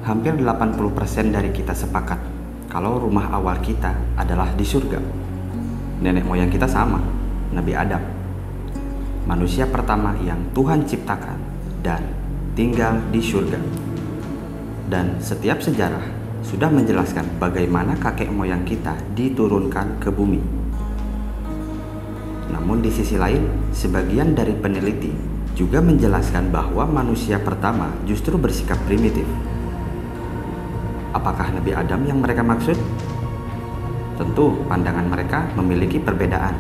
Hampir 80% dari kita sepakat kalau rumah awal kita adalah di surga. Nenek moyang kita sama, Nabi Adam, manusia pertama yang Tuhan ciptakan dan tinggal di surga. Dan setiap sejarah sudah menjelaskan bagaimana kakek moyang kita diturunkan ke bumi. Namun di sisi lain, sebagian dari peneliti juga menjelaskan bahwa manusia pertama justru bersikap primitif. Apakah Nabi Adam yang mereka maksud? Tentu pandangan mereka memiliki perbedaan.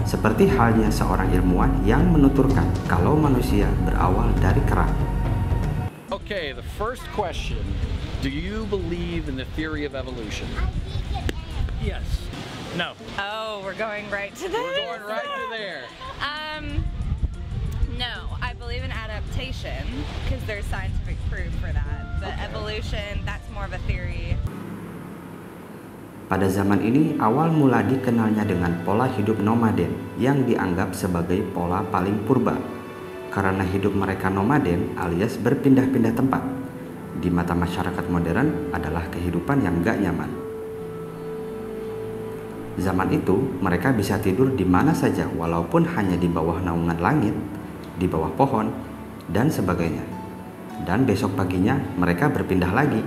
Seperti halnya seorang ilmuwan yang menuturkan kalau manusia berawal dari kerang. Okay, the first question. Do you believe in the theory of evolution? Yes. No. Oh, we're going right to this? We're going right to there. No, I believe in adaptation because there's scientific proof for that. But evolution, that's more of a theory. Pada zaman ini awal mula dikenalnya dengan pola hidup nomaden yang dianggap sebagai pola paling purba. Karena hidup mereka nomaden alias berpindah-pindah tempat, di mata masyarakat modern adalah kehidupan yang gak nyaman. Zaman itu mereka bisa tidur di mana saja walaupun hanya di bawah naungan langit, di bawah pohon, dan sebagainya. Dan besok paginya mereka berpindah lagi.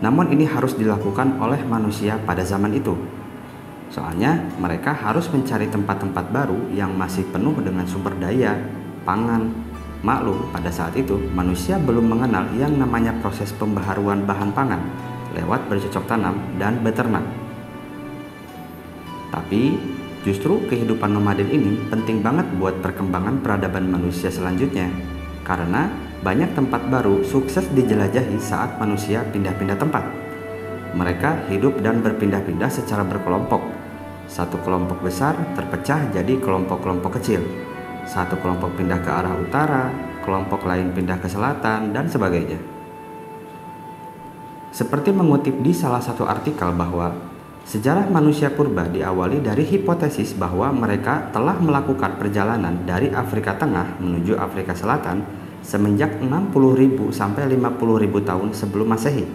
Namun ini harus dilakukan oleh manusia pada zaman itu. Soalnya mereka harus mencari tempat-tempat baru yang masih penuh dengan sumber daya, pangan. Maklum pada saat itu manusia belum mengenal yang namanya proses pembaharuan bahan pangan lewat bercocok tanam dan beternak. Tapi justru kehidupan nomaden ini penting banget buat perkembangan peradaban manusia selanjutnya. Karena banyak tempat baru sukses dijelajahi saat manusia pindah-pindah tempat. Mereka hidup dan berpindah-pindah secara berkelompok. Satu kelompok besar terpecah jadi kelompok-kelompok kecil. Satu kelompok pindah ke arah utara, kelompok lain pindah ke selatan, dan sebagainya. Seperti mengutip di salah satu artikel bahwa sejarah manusia purba diawali dari hipotesis bahwa mereka telah melakukan perjalanan dari Afrika Tengah menuju Afrika Selatan semenjak 60.000 sampai 50.000 tahun sebelum Masehi.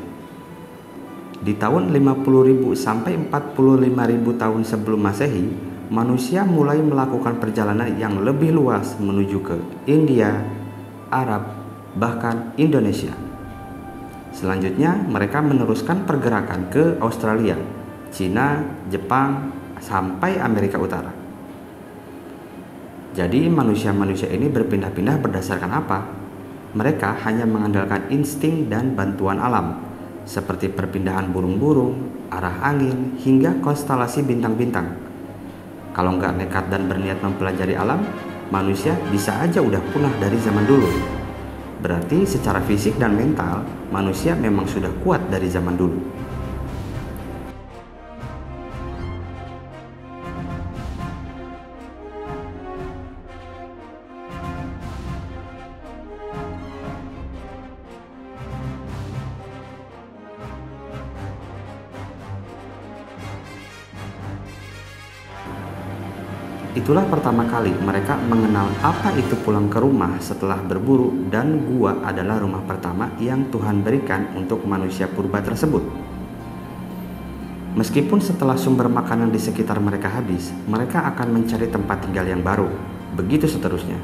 Di tahun 50.000 sampai 45.000 tahun sebelum Masehi, manusia mulai melakukan perjalanan yang lebih luas menuju ke India, Arab, bahkan Indonesia. Selanjutnya, mereka meneruskan pergerakan ke Australia, Cina, Jepang, sampai Amerika Utara. Jadi manusia-manusia ini berpindah-pindah berdasarkan apa? Mereka hanya mengandalkan insting dan bantuan alam, seperti perpindahan burung-burung, arah angin, hingga konstelasi bintang-bintang. Kalau nggak nekat dan berniat mempelajari alam, manusia bisa aja udah punah dari zaman dulu. Berarti secara fisik dan mental, manusia memang sudah kuat dari zaman dulu. Itulah pertama kali mereka mengenal apa itu pulang ke rumah setelah berburu, dan gua adalah rumah pertama yang Tuhan berikan untuk manusia purba tersebut. Meskipun setelah sumber makanan di sekitar mereka habis, mereka akan mencari tempat tinggal yang baru. Begitu seterusnya.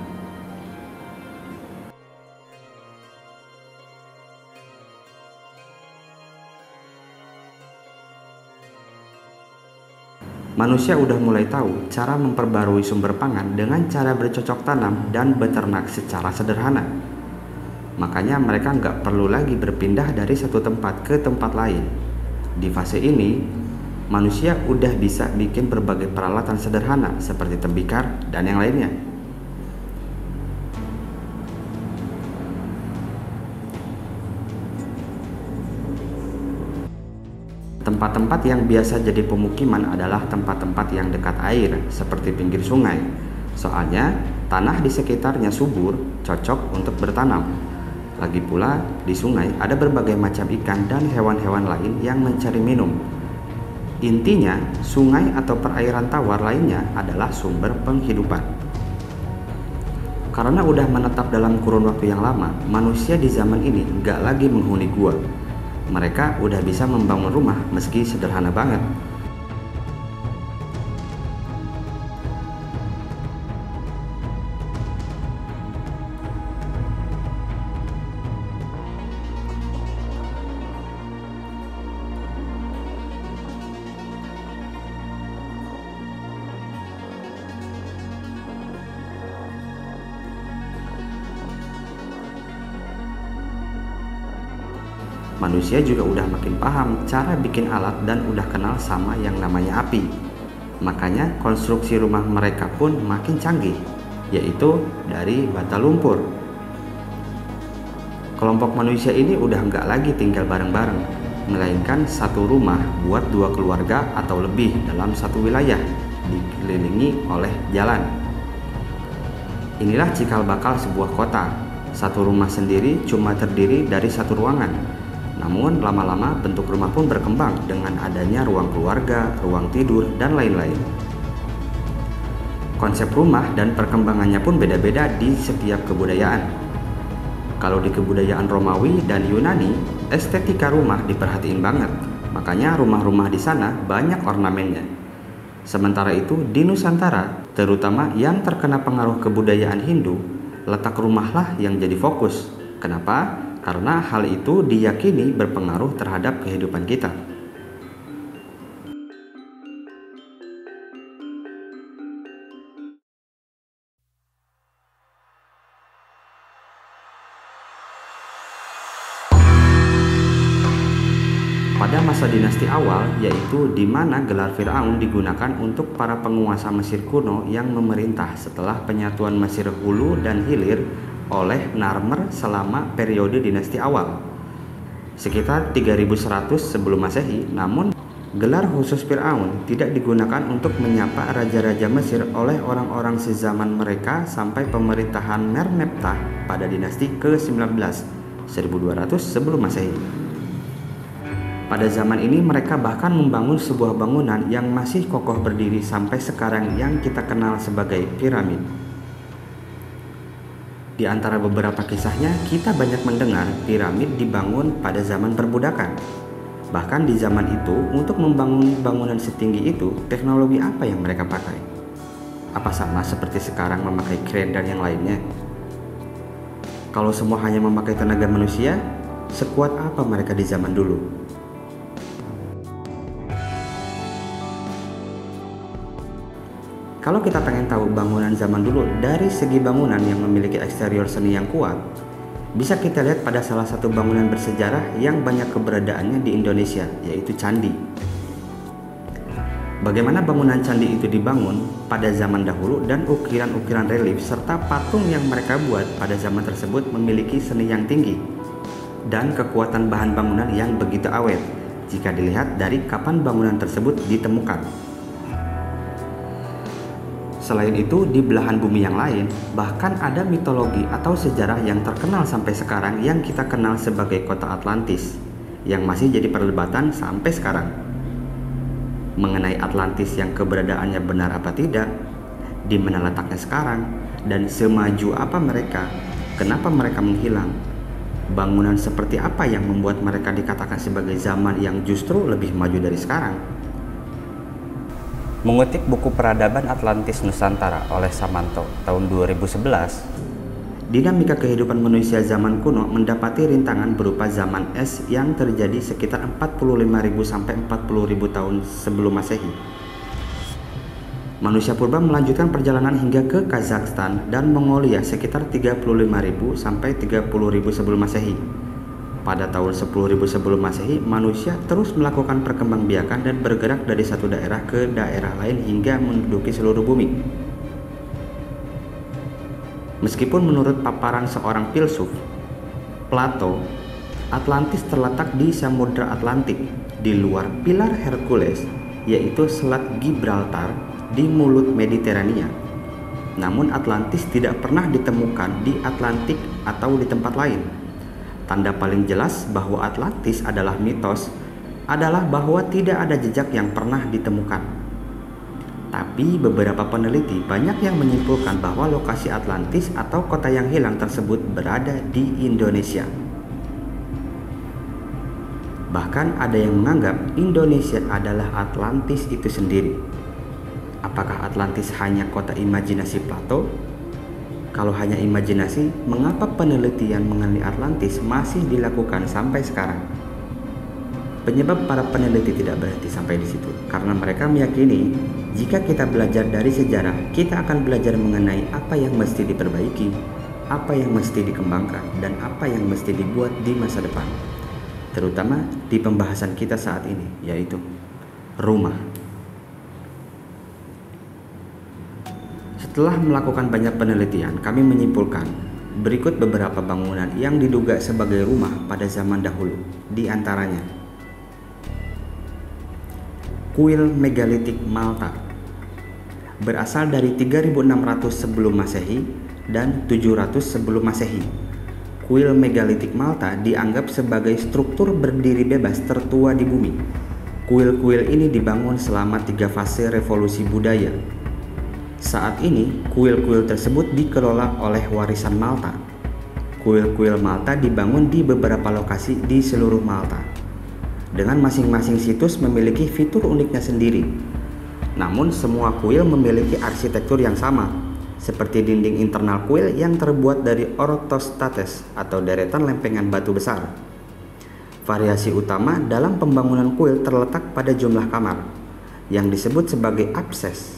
Manusia udah mulai tahu cara memperbarui sumber pangan dengan cara bercocok tanam dan beternak secara sederhana. Makanya mereka nggak perlu lagi berpindah dari satu tempat ke tempat lain. Di fase ini, manusia udah bisa bikin berbagai peralatan sederhana seperti tembikar dan yang lainnya. Tempat-tempat yang biasa jadi pemukiman adalah tempat-tempat yang dekat air, seperti pinggir sungai. Soalnya, tanah di sekitarnya subur, cocok untuk bertanam. Lagi pula, di sungai ada berbagai macam ikan dan hewan-hewan lain yang mencari minum. Intinya, sungai atau perairan tawar lainnya adalah sumber penghidupan. Karena udah menetap dalam kurun waktu yang lama, manusia di zaman ini nggak lagi menghuni gua. Mereka udah bisa membangun rumah meski sederhana banget. Manusia juga udah makin paham cara bikin alat dan udah kenal sama yang namanya api. Makanya konstruksi rumah mereka pun makin canggih, yaitu dari bata lumpur. Kelompok manusia ini udah nggak lagi tinggal bareng-bareng, melainkan satu rumah buat 2 keluarga atau lebih dalam satu wilayah, dikelilingi oleh jalan. Inilah cikal bakal sebuah kota. Satu rumah sendiri cuma terdiri dari satu ruangan. Namun lama-lama bentuk rumah pun berkembang dengan adanya ruang keluarga, ruang tidur, dan lain-lain. Konsep rumah dan perkembangannya pun beda-beda di setiap kebudayaan. Kalau di kebudayaan Romawi dan Yunani, estetika rumah diperhatiin banget. Makanya rumah-rumah di sana banyak ornamennya. Sementara itu di Nusantara, terutama yang terkena pengaruh kebudayaan Hindu, letak rumahlah yang jadi fokus. Kenapa? Karena hal itu diyakini berpengaruh terhadap kehidupan kita. Pada masa dinasti awal, yaitu di mana gelar Firaun digunakan untuk para penguasa Mesir kuno yang memerintah setelah penyatuan Mesir Hulu dan Hilir oleh Narmer selama periode dinasti awal sekitar 3100 sebelum Masehi. Namun gelar khusus Firaun tidak digunakan untuk menyapa raja-raja Mesir oleh orang-orang sezaman mereka sampai pemerintahan Merneptah pada dinasti ke-19 1200 sebelum Masehi. Pada zaman ini mereka bahkan membangun sebuah bangunan yang masih kokoh berdiri sampai sekarang yang kita kenal sebagai piramid. Di antara beberapa kisahnya, kita banyak mendengar piramid dibangun pada zaman perbudakan. Bahkan di zaman itu, untuk membangun bangunan setinggi itu, teknologi apa yang mereka pakai? Apa sama seperti sekarang memakai kren dan yang lainnya? Kalau semua hanya memakai tenaga manusia, sekuat apa mereka di zaman dulu? Kalau kita pengen tahu bangunan zaman dulu dari segi bangunan yang memiliki eksterior seni yang kuat, bisa kita lihat pada salah satu bangunan bersejarah yang banyak keberadaannya di Indonesia, yaitu candi. Bagaimana bangunan candi itu dibangun pada zaman dahulu dan ukiran-ukiran relief serta patung yang mereka buat pada zaman tersebut memiliki seni yang tinggi dan kekuatan bahan bangunan yang begitu awet jika dilihat dari kapan bangunan tersebut ditemukan. Selain itu, di belahan bumi yang lain, bahkan ada mitologi atau sejarah yang terkenal sampai sekarang yang kita kenal sebagai kota Atlantis, yang masih jadi perdebatan sampai sekarang. Mengenai Atlantis yang keberadaannya benar apa tidak, di mana letaknya sekarang, dan semaju apa mereka, kenapa mereka menghilang, bangunan seperti apa yang membuat mereka dikatakan sebagai zaman yang justru lebih maju dari sekarang. Mengutip buku Peradaban Atlantis Nusantara oleh Samanto tahun 2011, dinamika kehidupan manusia zaman kuno mendapati rintangan berupa zaman es yang terjadi sekitar 45.000 sampai 40.000 tahun sebelum Masehi. Manusia purba melanjutkan perjalanan hingga ke Kazakhstan dan Mongolia sekitar 35.000 sampai 30.000 sebelum Masehi. Pada tahun 10.000 sebelum Masehi, manusia terus melakukan perkembangbiakan dan bergerak dari satu daerah ke daerah lain hingga menduduki seluruh bumi. Meskipun menurut paparan seorang filsuf, Plato, Atlantis terletak di Samudra Atlantik, di luar pilar Hercules, yaitu Selat Gibraltar di mulut Mediterania. Namun Atlantis tidak pernah ditemukan di Atlantik atau di tempat lain. Tanda paling jelas bahwa Atlantis adalah mitos adalah bahwa tidak ada jejak yang pernah ditemukan. Tapi beberapa peneliti banyak yang menyimpulkan bahwa lokasi Atlantis atau kota yang hilang tersebut berada di Indonesia. Bahkan ada yang menganggap Indonesia adalah Atlantis itu sendiri. Apakah Atlantis hanya kota imajinasi Plato? Kalau hanya imajinasi, mengapa penelitian mengenai Atlantis masih dilakukan sampai sekarang? Penyebab para peneliti tidak berhenti sampai di situ, karena mereka meyakini jika kita belajar dari sejarah, kita akan belajar mengenai apa yang mesti diperbaiki, apa yang mesti dikembangkan, dan apa yang mesti dibuat di masa depan. Terutama di pembahasan kita saat ini, yaitu rumah. Setelah melakukan banyak penelitian, kami menyimpulkan berikut beberapa bangunan yang diduga sebagai rumah pada zaman dahulu, di antaranya kuil megalitik Malta berasal dari 3600 sebelum Masehi dan 700 sebelum Masehi. Kuil megalitik Malta dianggap sebagai struktur berdiri bebas tertua di bumi. Kuil-kuil ini dibangun selama 3 fase revolusi budaya. Saat ini, kuil-kuil tersebut dikelola oleh Warisan Malta. Kuil-kuil Malta dibangun di beberapa lokasi di seluruh Malta, dengan masing-masing situs memiliki fitur uniknya sendiri. Namun semua kuil memiliki arsitektur yang sama, seperti dinding internal kuil yang terbuat dari ortostates atau deretan lempengan batu besar. Variasi utama dalam pembangunan kuil terletak pada jumlah kamar, yang disebut sebagai apses.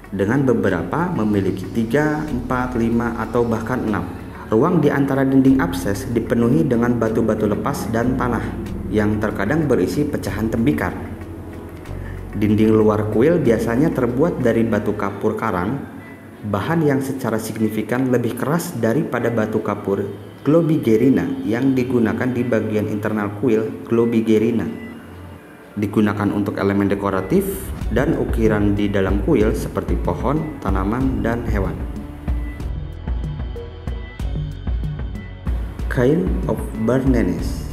Dengan beberapa memiliki 3, 4, 5, atau bahkan 6. Ruang di antara dinding apses dipenuhi dengan batu-batu lepas dan tanah yang terkadang berisi pecahan tembikar. Dinding luar kuil biasanya terbuat dari batu kapur karang, bahan yang secara signifikan lebih keras daripada batu kapur globigerina yang digunakan di bagian internal kuil. Globigerina digunakan untuk elemen dekoratif dan ukiran di dalam kuil seperti pohon, tanaman, dan hewan. Cairn of Barnenes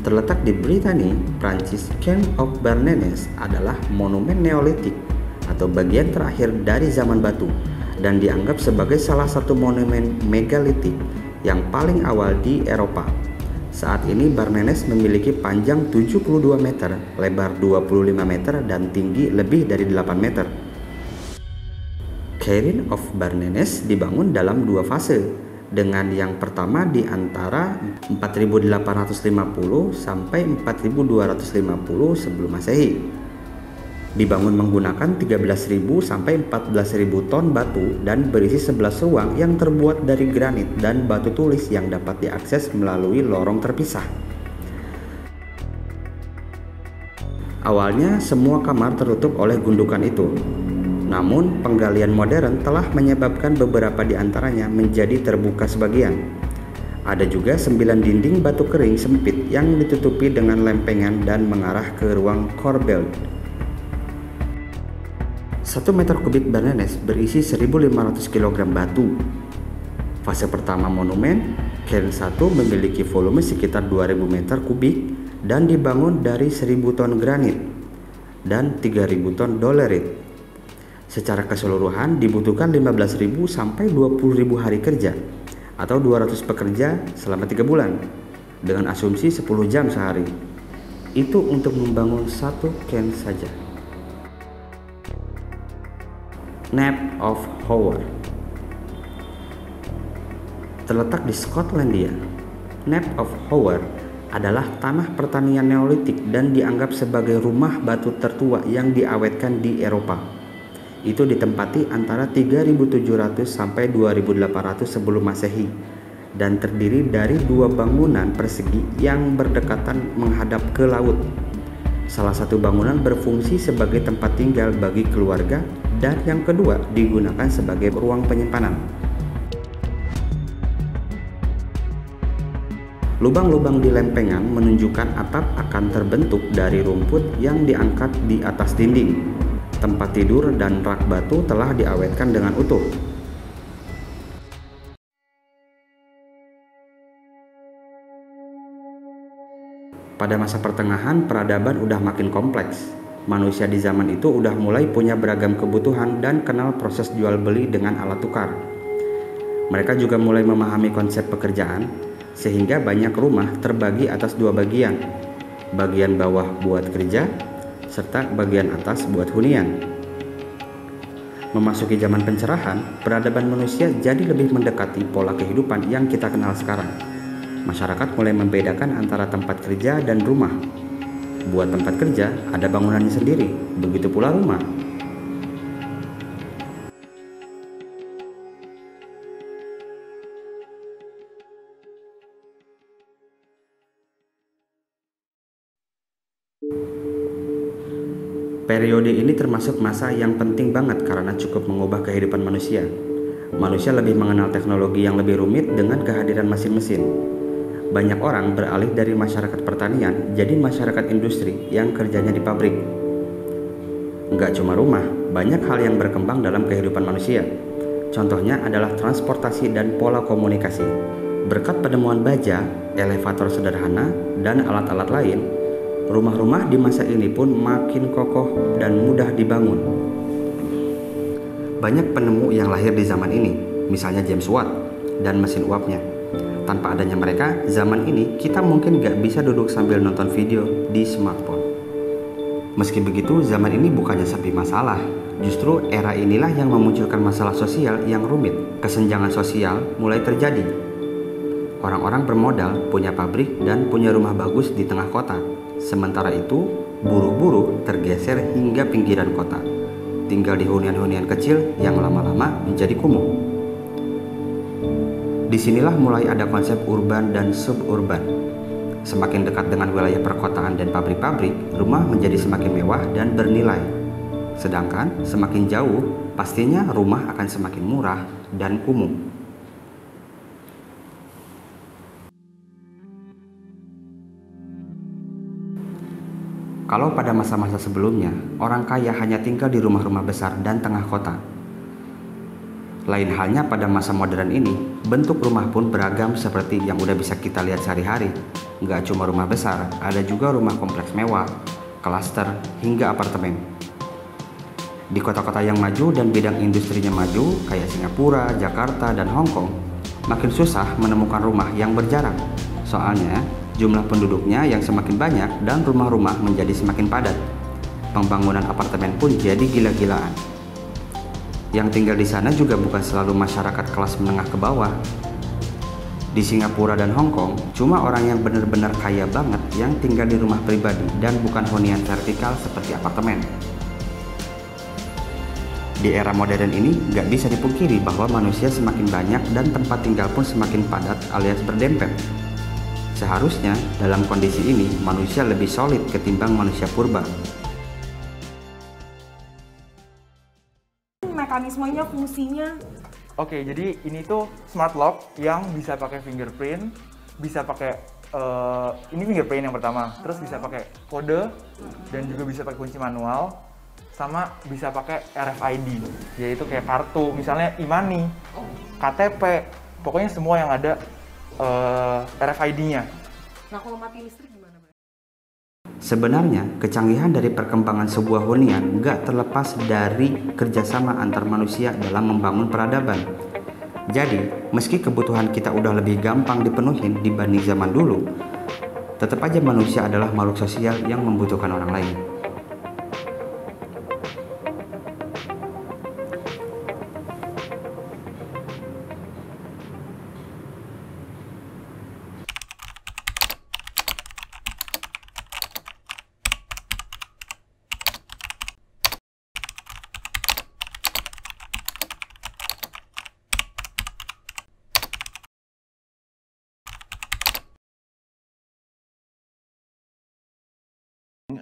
terletak di Britania, Prancis. Cairn of Barnenes adalah monumen Neolitik atau bagian terakhir dari zaman batu dan dianggap sebagai salah satu monumen megalitik yang paling awal di Eropa. Saat ini Barnenes memiliki panjang 72 meter, lebar 25 meter, dan tinggi lebih dari 8 meter. Cairn of Barnenes dibangun dalam 2 fase, dengan yang pertama di antara 4850 sampai 4250 sebelum Masehi. Dibangun menggunakan 13.000 sampai 14.000 ton batu dan berisi 11 ruang yang terbuat dari granit dan batu tulis yang dapat diakses melalui lorong terpisah. Awalnya semua kamar tertutup oleh gundukan itu. Namun, penggalian modern telah menyebabkan beberapa di antaranya menjadi terbuka sebagian. Ada juga 9 dinding batu kering sempit yang ditutupi dengan lempengan dan mengarah ke ruang corbel. 1 meter kubik Barnenes berisi 1.500 kg batu. Fase pertama monumen, Cairn 1 memiliki volume sekitar 2.000 meter kubik dan dibangun dari 1.000 ton granit dan 3.000 ton dolerit. Secara keseluruhan dibutuhkan 15.000 sampai 20.000 hari kerja atau 200 pekerja selama 3 bulan dengan asumsi 10 jam sehari. Itu untuk membangun 1 cairn saja. Nap of Howard terletak di Skotlandia. Nap of Howard adalah tanah pertanian Neolitik dan dianggap sebagai rumah batu tertua yang diawetkan di Eropa. Itu ditempati antara 3.700 sampai 2.800 sebelum Masehi dan terdiri dari 2 bangunan persegi yang berdekatan menghadap ke laut. Salah satu bangunan berfungsi sebagai tempat tinggal bagi keluarga dan yang kedua digunakan sebagai ruang penyimpanan. Lubang-lubang di lempengan menunjukkan atap akan terbentuk dari rumput yang diangkat di atas dinding. Tempat tidur dan rak batu telah diawetkan dengan utuh. Pada masa pertengahan, peradaban udah makin kompleks. Manusia di zaman itu udah mulai punya beragam kebutuhan dan kenal proses jual beli dengan alat tukar. Mereka juga mulai memahami konsep pekerjaan, sehingga banyak rumah terbagi atas dua bagian. Bagian bawah buat kerja, serta bagian atas buat hunian. Memasuki zaman pencerahan, peradaban manusia jadi lebih mendekati pola kehidupan yang kita kenal sekarang. Masyarakat mulai membedakan antara tempat kerja dan rumah. Buat tempat kerja, ada bangunannya sendiri, begitu pula rumah. Periode ini termasuk masa yang penting banget karena cukup mengubah kehidupan manusia. Manusia lebih mengenal teknologi yang lebih rumit dengan kehadiran mesin-mesin. Banyak orang beralih dari masyarakat pertanian jadi masyarakat industri yang kerjanya di pabrik. Nggak cuma rumah, banyak hal yang berkembang dalam kehidupan manusia. Contohnya adalah transportasi dan pola komunikasi. Berkat penemuan baja, elevator sederhana, dan alat-alat lain, rumah-rumah di masa ini pun makin kokoh dan mudah dibangun. Banyak penemu yang lahir di zaman ini, misalnya James Watt dan mesin uapnya. Tanpa adanya mereka, zaman ini kita mungkin gak bisa duduk sambil nonton video di smartphone. Meski begitu, zaman ini bukannya sepi masalah. Justru era inilah yang memunculkan masalah sosial yang rumit. Kesenjangan sosial mulai terjadi. Orang-orang bermodal, punya pabrik, dan punya rumah bagus di tengah kota. Sementara itu, buruh-buruh tergeser hingga pinggiran kota. Tinggal di hunian-hunian kecil yang lama-lama menjadi kumuh. Disinilah mulai ada konsep urban dan suburban. Semakin dekat dengan wilayah perkotaan dan pabrik-pabrik, rumah menjadi semakin mewah dan bernilai. Sedangkan semakin jauh, pastinya rumah akan semakin murah dan kumuh. Kalau pada masa-masa sebelumnya, orang kaya hanya tinggal di rumah-rumah besar dan tengah kota. Lain halnya pada masa modern ini, bentuk rumah pun beragam seperti yang udah bisa kita lihat sehari-hari. Nggak cuma rumah besar, ada juga rumah kompleks mewah, klaster, hingga apartemen. Di kota-kota yang maju dan bidang industrinya maju, kayak Singapura, Jakarta, dan Hong Kong, makin susah menemukan rumah yang berjarak. Soalnya, jumlah penduduknya yang semakin banyak dan rumah-rumah menjadi semakin padat. Pembangunan apartemen pun jadi gila-gilaan. Yang tinggal di sana juga bukan selalu masyarakat kelas menengah ke bawah. Di Singapura dan Hong Kong, cuma orang yang benar-benar kaya banget yang tinggal di rumah pribadi dan bukan hunian vertikal seperti apartemen. Di era modern ini, nggak bisa dipungkiri bahwa manusia semakin banyak dan tempat tinggal pun semakin padat alias berdempet. Seharusnya, dalam kondisi ini, manusia lebih solid ketimbang manusia purba. Mekanismenya, fungsinya. Oke, jadi ini tuh smart lock yang bisa pakai fingerprint, bisa pakai ini fingerprint yang pertama, terus bisa pakai kode dan juga bisa pakai kunci manual, sama bisa pakai RFID, yaitu kayak kartu, misalnya e-money, KTP, pokoknya semua yang ada RFID-nya. Nah, kalau mati listrik gimana? Sebenarnya, kecanggihan dari perkembangan sebuah hunian nggak terlepas dari kerjasama antar manusia dalam membangun peradaban. Jadi, meski kebutuhan kita udah lebih gampang dipenuhin dibanding zaman dulu, tetap aja manusia adalah makhluk sosial yang membutuhkan orang lain.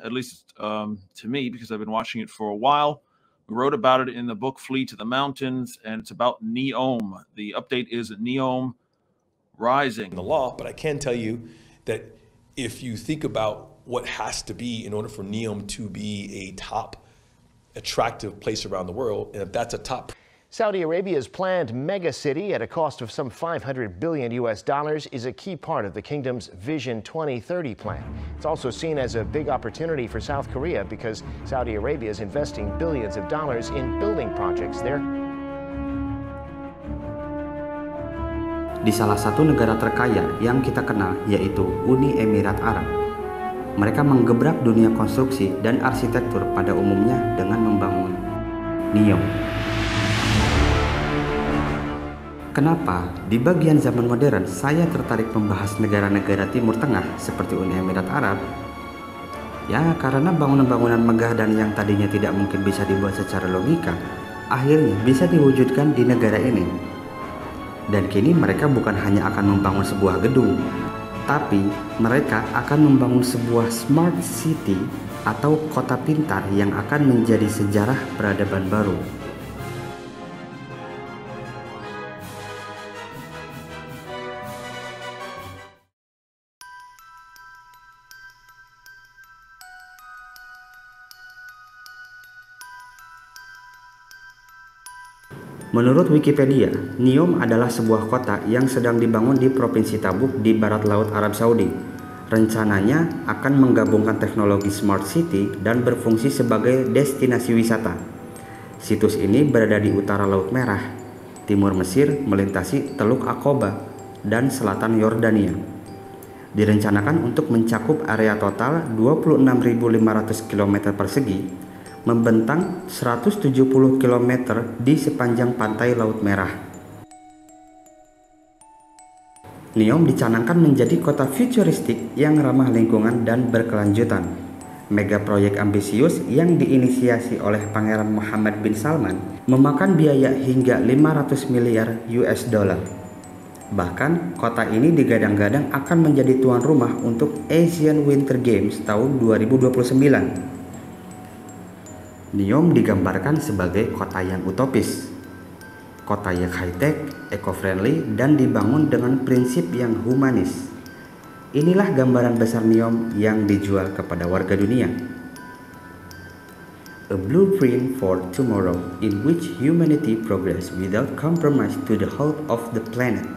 At least to me, because I've been watching it for a while. We wrote about it in the book Flee to the Mountains, and it's about Neom. The update is Neom Rising. The law, but I can tell you that if you think about what has to be in order for Neom to be a top attractive place around the world, and if that's a top Saudi Arabia's planned mega city at a cost of some $500 billion is a key part of the kingdom's Vision 2030 plan. It's also seen as a big opportunity for South Korea because Saudi Arabia is investing billions of dollars in building projects there. Di salah satu negara terkaya yang kita kenal, yaitu Uni Emirat Arab, mereka menggebrak dunia konstruksi dan arsitektur pada umumnya dengan membangun NEOM. Kenapa di bagian zaman modern saya tertarik membahas negara-negara Timur Tengah seperti Uni Emirat Arab? Ya, karena bangunan-bangunan megah dan yang tadinya tidak mungkin bisa dibuat secara logika, akhirnya bisa diwujudkan di negara ini. Dan kini mereka bukan hanya akan membangun sebuah gedung, tapi mereka akan membangun sebuah smart city atau kota pintar yang akan menjadi sejarah peradaban baru. Menurut Wikipedia, NEOM adalah sebuah kota yang sedang dibangun di Provinsi Tabuk di barat laut Arab Saudi. Rencananya akan menggabungkan teknologi Smart City dan berfungsi sebagai destinasi wisata. Situs ini berada di utara Laut Merah, timur Mesir melintasi Teluk Aqaba, dan selatan Yordania. Direncanakan untuk mencakup area total 26.500 km persegi, membentang 170 km di sepanjang pantai Laut Merah. NEOM dicanangkan menjadi kota futuristik yang ramah lingkungan dan berkelanjutan. Mega proyek ambisius yang diinisiasi oleh Pangeran Muhammad bin Salman memakan biaya hingga 500 miliar US dollar. Bahkan, kota ini digadang-gadang akan menjadi tuan rumah untuk Asian Winter Games tahun 2029. NEOM digambarkan sebagai kota yang utopis, kota yang high-tech, eco-friendly, dan dibangun dengan prinsip yang humanis. Inilah gambaran besar NEOM yang dijual kepada warga dunia. A blueprint for tomorrow in which humanity progress without compromise to the health of the planet.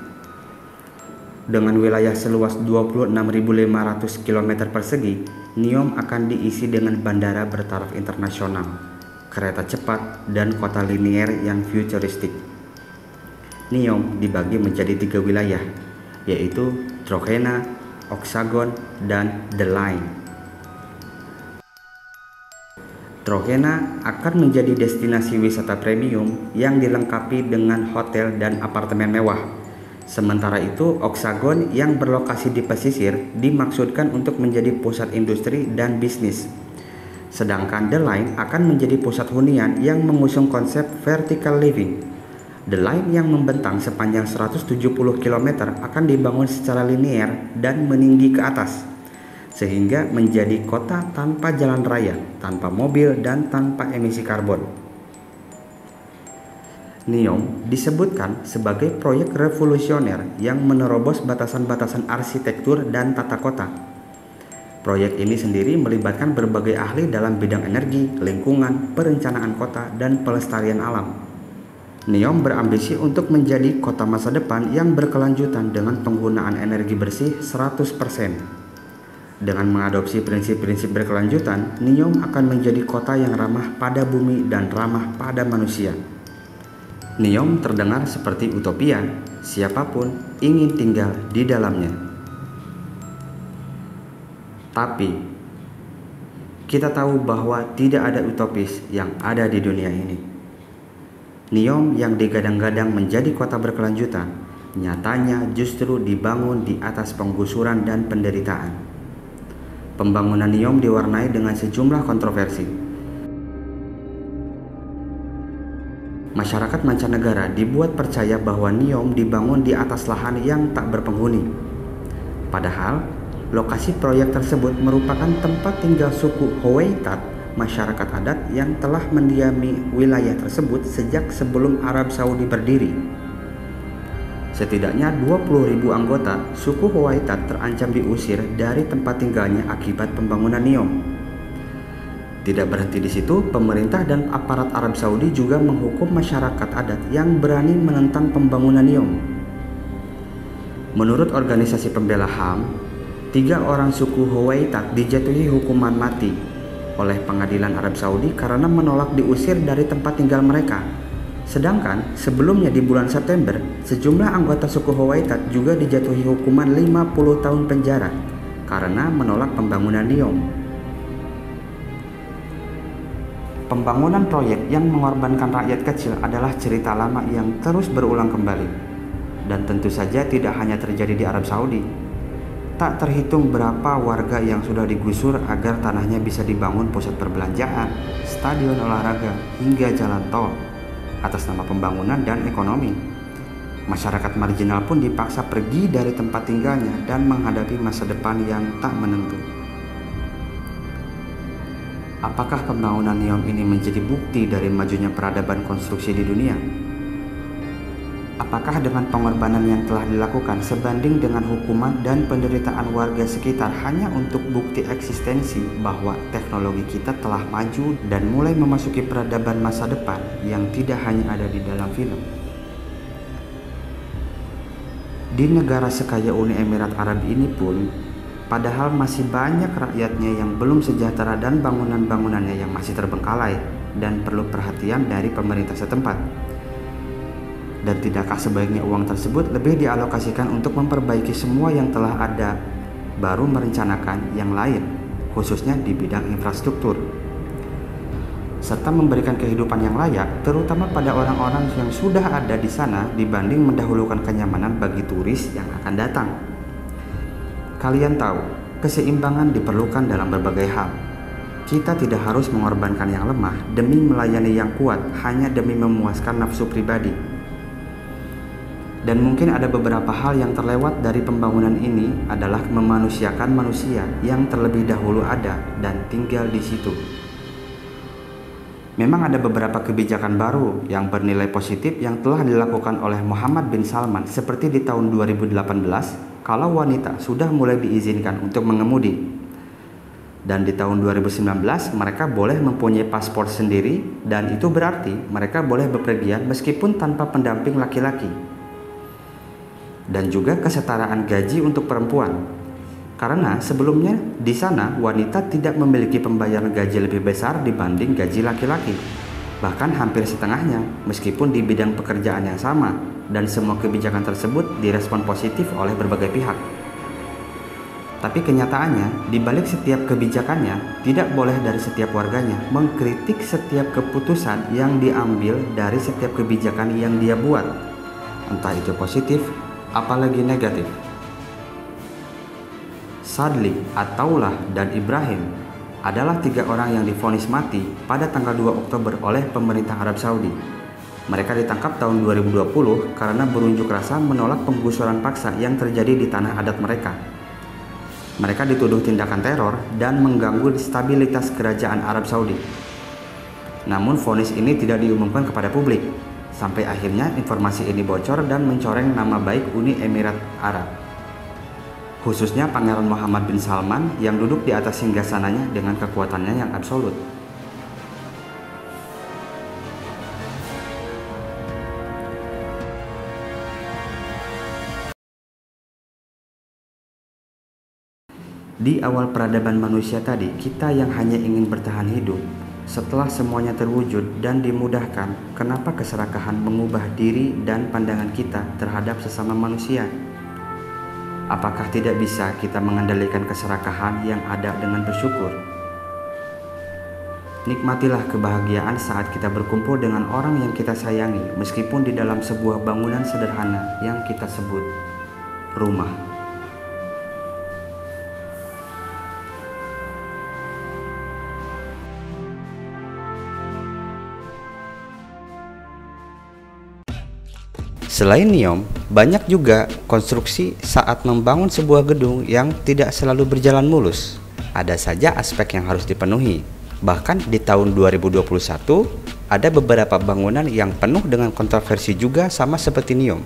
Dengan wilayah seluas 26.500 km persegi, NEOM akan diisi dengan bandara bertaraf internasional, kereta cepat, dan kota linier yang futuristik. NEOM dibagi menjadi 3 wilayah, yaitu Trojena, Oxagon, dan The Line. Trojena akan menjadi destinasi wisata premium yang dilengkapi dengan hotel dan apartemen mewah. Sementara itu, Oxagon yang berlokasi di pesisir dimaksudkan untuk menjadi pusat industri dan bisnis. Sedangkan The Line akan menjadi pusat hunian yang mengusung konsep vertical living. The Line yang membentang sepanjang 170 km akan dibangun secara linear dan meninggi ke atas, sehingga menjadi kota tanpa jalan raya, tanpa mobil, dan tanpa emisi karbon. NEOM disebutkan sebagai proyek revolusioner yang menerobos batasan-batasan arsitektur dan tata kota. Proyek ini sendiri melibatkan berbagai ahli dalam bidang energi, lingkungan, perencanaan kota, dan pelestarian alam. NEOM berambisi untuk menjadi kota masa depan yang berkelanjutan dengan penggunaan energi bersih 100%. Dengan mengadopsi prinsip-prinsip berkelanjutan, NEOM akan menjadi kota yang ramah pada bumi dan ramah pada manusia. NEOM terdengar seperti utopia, siapapun ingin tinggal di dalamnya. Tapi, kita tahu bahwa tidak ada utopis yang ada di dunia ini. NEOM yang digadang-gadang menjadi kota berkelanjutan, nyatanya justru dibangun di atas penggusuran dan penderitaan. Pembangunan NEOM diwarnai dengan sejumlah kontroversi. Masyarakat mancanegara dibuat percaya bahwa NEOM dibangun di atas lahan yang tak berpenghuni. Padahal, lokasi proyek tersebut merupakan tempat tinggal suku Howeitat, masyarakat adat yang telah mendiami wilayah tersebut sejak sebelum Arab Saudi berdiri. Setidaknya 20.000 anggota suku Howeitat terancam diusir dari tempat tinggalnya akibat pembangunan NEOM. Tidak berhenti di situ, pemerintah dan aparat Arab Saudi juga menghukum masyarakat adat yang berani menentang pembangunan NEOM. Menurut organisasi pembela HAM, 3 orang suku Huwaitat dijatuhi hukuman mati oleh pengadilan Arab Saudi karena menolak diusir dari tempat tinggal mereka. Sedangkan sebelumnya di bulan September, sejumlah anggota suku Huwaitat juga dijatuhi hukuman 50 tahun penjara karena menolak pembangunan NEOM. Pembangunan proyek yang mengorbankan rakyat kecil adalah cerita lama yang terus berulang kembali. Dan tentu saja tidak hanya terjadi di Arab Saudi. Tak terhitung berapa warga yang sudah digusur agar tanahnya bisa dibangun pusat perbelanjaan, stadion olahraga, hingga jalan tol atas nama pembangunan dan ekonomi. Masyarakat marginal pun dipaksa pergi dari tempat tinggalnya dan menghadapi masa depan yang tak menentu. Apakah pembangunan NEOM ini menjadi bukti dari majunya peradaban konstruksi di dunia? Apakah dengan pengorbanan yang telah dilakukan sebanding dengan hukuman dan penderitaan warga sekitar hanya untuk bukti eksistensi bahwa teknologi kita telah maju dan mulai memasuki peradaban masa depan yang tidak hanya ada di dalam film? Di negara sekaya Uni Emirat Arab ini pun, padahal masih banyak rakyatnya yang belum sejahtera dan bangunan-bangunannya yang masih terbengkalai dan perlu perhatian dari pemerintah setempat. Dan tidakkah sebaiknya uang tersebut lebih dialokasikan untuk memperbaiki semua yang telah ada, baru merencanakan yang lain, khususnya di bidang infrastruktur, serta memberikan kehidupan yang layak, terutama pada orang-orang yang sudah ada di sana dibanding mendahulukan kenyamanan bagi turis yang akan datang. Kalian tahu, keseimbangan diperlukan dalam berbagai hal. Kita tidak harus mengorbankan yang lemah demi melayani yang kuat hanya demi memuaskan nafsu pribadi. Dan mungkin ada beberapa hal yang terlewat dari pembangunan ini adalah memanusiakan manusia yang terlebih dahulu ada dan tinggal di situ. Memang ada beberapa kebijakan baru yang bernilai positif yang telah dilakukan oleh Mohammed bin Salman, seperti di tahun 2018 kalau wanita sudah mulai diizinkan untuk mengemudi. Dan di tahun 2019 mereka boleh mempunyai paspor sendiri, dan itu berarti mereka boleh bepergian meskipun tanpa pendamping laki-laki. Dan juga kesetaraan gaji untuk perempuan. Karena sebelumnya di sana wanita tidak memiliki pembayaran gaji lebih besar dibanding gaji laki-laki. Bahkan hampir setengahnya meskipun di bidang pekerjaan yang sama, dan semua kebijakan tersebut direspon positif oleh berbagai pihak. Tapi kenyataannya, di balik setiap kebijakannya, tidak boleh dari setiap warganya mengkritik setiap keputusan yang diambil dari setiap kebijakan yang dia buat. Entah itu positif, apalagi negatif. Sadli, Ataullah, dan Ibrahim adalah 3 orang yang divonis mati pada tanggal 2 Oktober oleh pemerintah Arab Saudi. Mereka ditangkap tahun 2020 karena berunjuk rasa menolak penggusuran paksa yang terjadi di tanah adat mereka. Mereka dituduh tindakan teror dan mengganggu stabilitas kerajaan Arab Saudi. Namun vonis ini tidak diumumkan kepada publik, sampai akhirnya informasi ini bocor dan mencoreng nama baik Uni Emirat Arab, khususnya Pangeran Mohammed bin Salman yang duduk di atas singgasananya dengan kekuatannya yang absolut. Di awal peradaban manusia tadi, kita yang hanya ingin bertahan hidup, setelah semuanya terwujud dan dimudahkan, kenapa keserakahan mengubah diri dan pandangan kita terhadap sesama manusia? Apakah tidak bisa kita mengendalikan keserakahan yang ada dengan bersyukur? Nikmatilah kebahagiaan saat kita berkumpul dengan orang yang kita sayangi, meskipun di dalam sebuah bangunan sederhana yang kita sebut rumah. Selain NEOM, banyak juga konstruksi saat membangun sebuah gedung yang tidak selalu berjalan mulus. Ada saja aspek yang harus dipenuhi. Bahkan di tahun 2021, ada beberapa bangunan yang penuh dengan kontroversi juga sama seperti NEOM.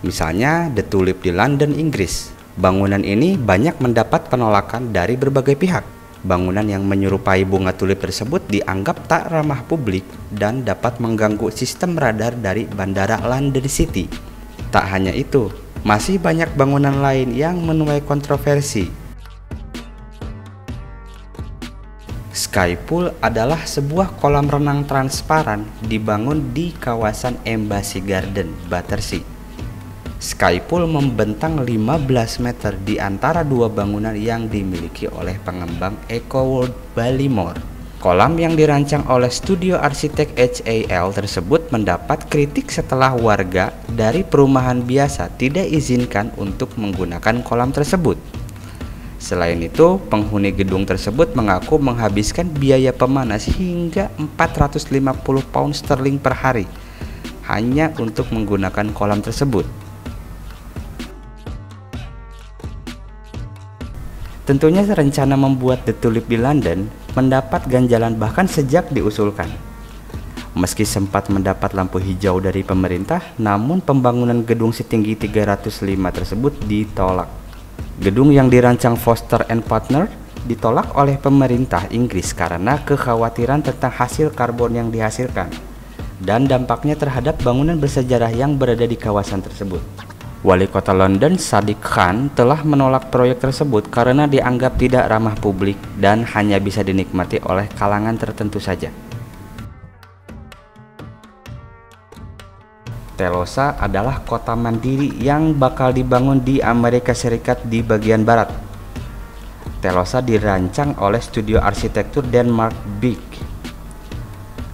Misalnya The Tulip di London, Inggris. Bangunan ini banyak mendapat penolakan dari berbagai pihak. Bangunan yang menyerupai bunga tulip tersebut dianggap tak ramah publik dan dapat mengganggu sistem radar dari Bandara London City. Tak hanya itu, masih banyak bangunan lain yang menuai kontroversi. Sky Pool adalah sebuah kolam renang transparan dibangun di kawasan Embassy Garden, Battersea. Sky Pool membentang 15 meter di antara dua bangunan yang dimiliki oleh pengembang EcoWorld Ballymore. Kolam yang dirancang oleh studio arsitek HAL tersebut mendapat kritik setelah warga dari perumahan biasa tidak izinkan untuk menggunakan kolam tersebut. Selain itu, penghuni gedung tersebut mengaku menghabiskan biaya pemanas hingga 450 pound sterling per hari hanya untuk menggunakan kolam tersebut. Tentunya rencana membuat The Tulip di London mendapat ganjalan bahkan sejak diusulkan. Meski sempat mendapat lampu hijau dari pemerintah, namun pembangunan gedung setinggi 305 tersebut ditolak. Gedung yang dirancang Foster & Partner ditolak oleh pemerintah Inggris karena kekhawatiran tentang hasil karbon yang dihasilkan dan dampaknya terhadap bangunan bersejarah yang berada di kawasan tersebut. Wali Kota London Sadiq Khan telah menolak proyek tersebut karena dianggap tidak ramah publik dan hanya bisa dinikmati oleh kalangan tertentu saja. Telosa adalah kota mandiri yang bakal dibangun di Amerika Serikat di bagian barat. Telosa dirancang oleh studio arsitektur Denmark Big.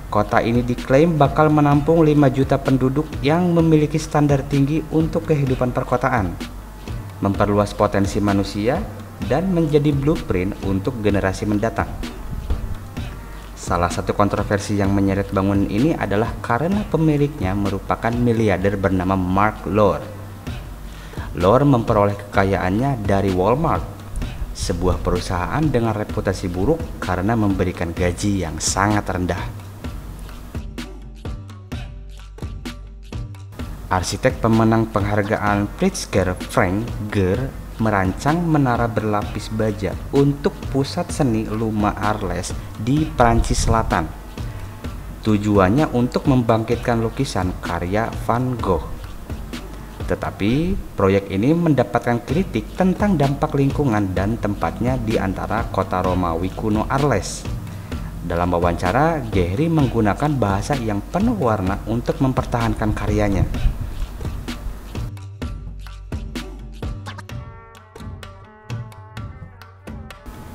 Kota ini diklaim bakal menampung 5 juta penduduk yang memiliki standar tinggi untuk kehidupan perkotaan, memperluas potensi manusia, dan menjadi blueprint untuk generasi mendatang. Salah satu kontroversi yang menyeret bangunan ini adalah karena pemiliknya merupakan miliarder bernama Mark Lord. Lord memperoleh kekayaannya dari Walmart, sebuah perusahaan dengan reputasi buruk karena memberikan gaji yang sangat rendah. Arsitek pemenang penghargaan Pritzker Frank Gehry merancang menara berlapis baja untuk pusat seni Luma Arles di Prancis Selatan. Tujuannya untuk membangkitkan lukisan karya Van Gogh. Tetapi proyek ini mendapatkan kritik tentang dampak lingkungan dan tempatnya di antara kota Romawi kuno Arles. Dalam wawancara, Gehry menggunakan bahasa yang penuh warna untuk mempertahankan karyanya.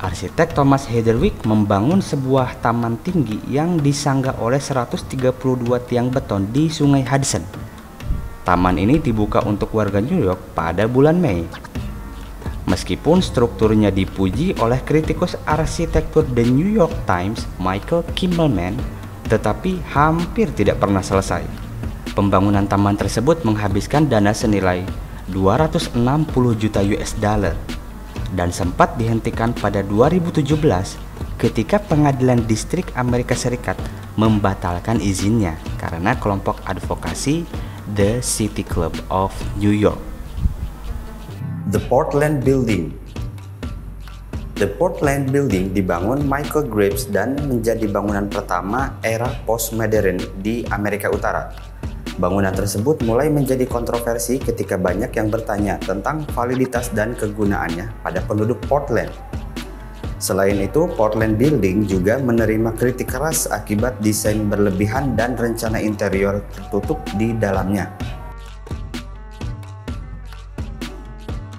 Arsitek Thomas Heatherwick membangun sebuah taman tinggi yang disanggah oleh 132 tiang beton di Sungai Hudson. Taman ini dibuka untuk warga New York pada bulan Mei. Meskipun strukturnya dipuji oleh kritikus arsitektur The New York Times, Michael Kimmelman, tetapi hampir tidak pernah selesai. Pembangunan taman tersebut menghabiskan dana senilai 260 juta US dollar dan sempat dihentikan pada 2017 ketika Pengadilan Distrik Amerika Serikat membatalkan izinnya karena kelompok advokasi The City Club of New York. The Portland Building. The Portland Building dibangun Michael Graves dan menjadi bangunan pertama era postmodern di Amerika Utara. Bangunan tersebut mulai menjadi kontroversi ketika banyak yang bertanya tentang validitas dan kegunaannya pada penduduk Portland. Selain itu, Portland Building juga menerima kritik keras akibat desain berlebihan dan rencana interior tertutup di dalamnya.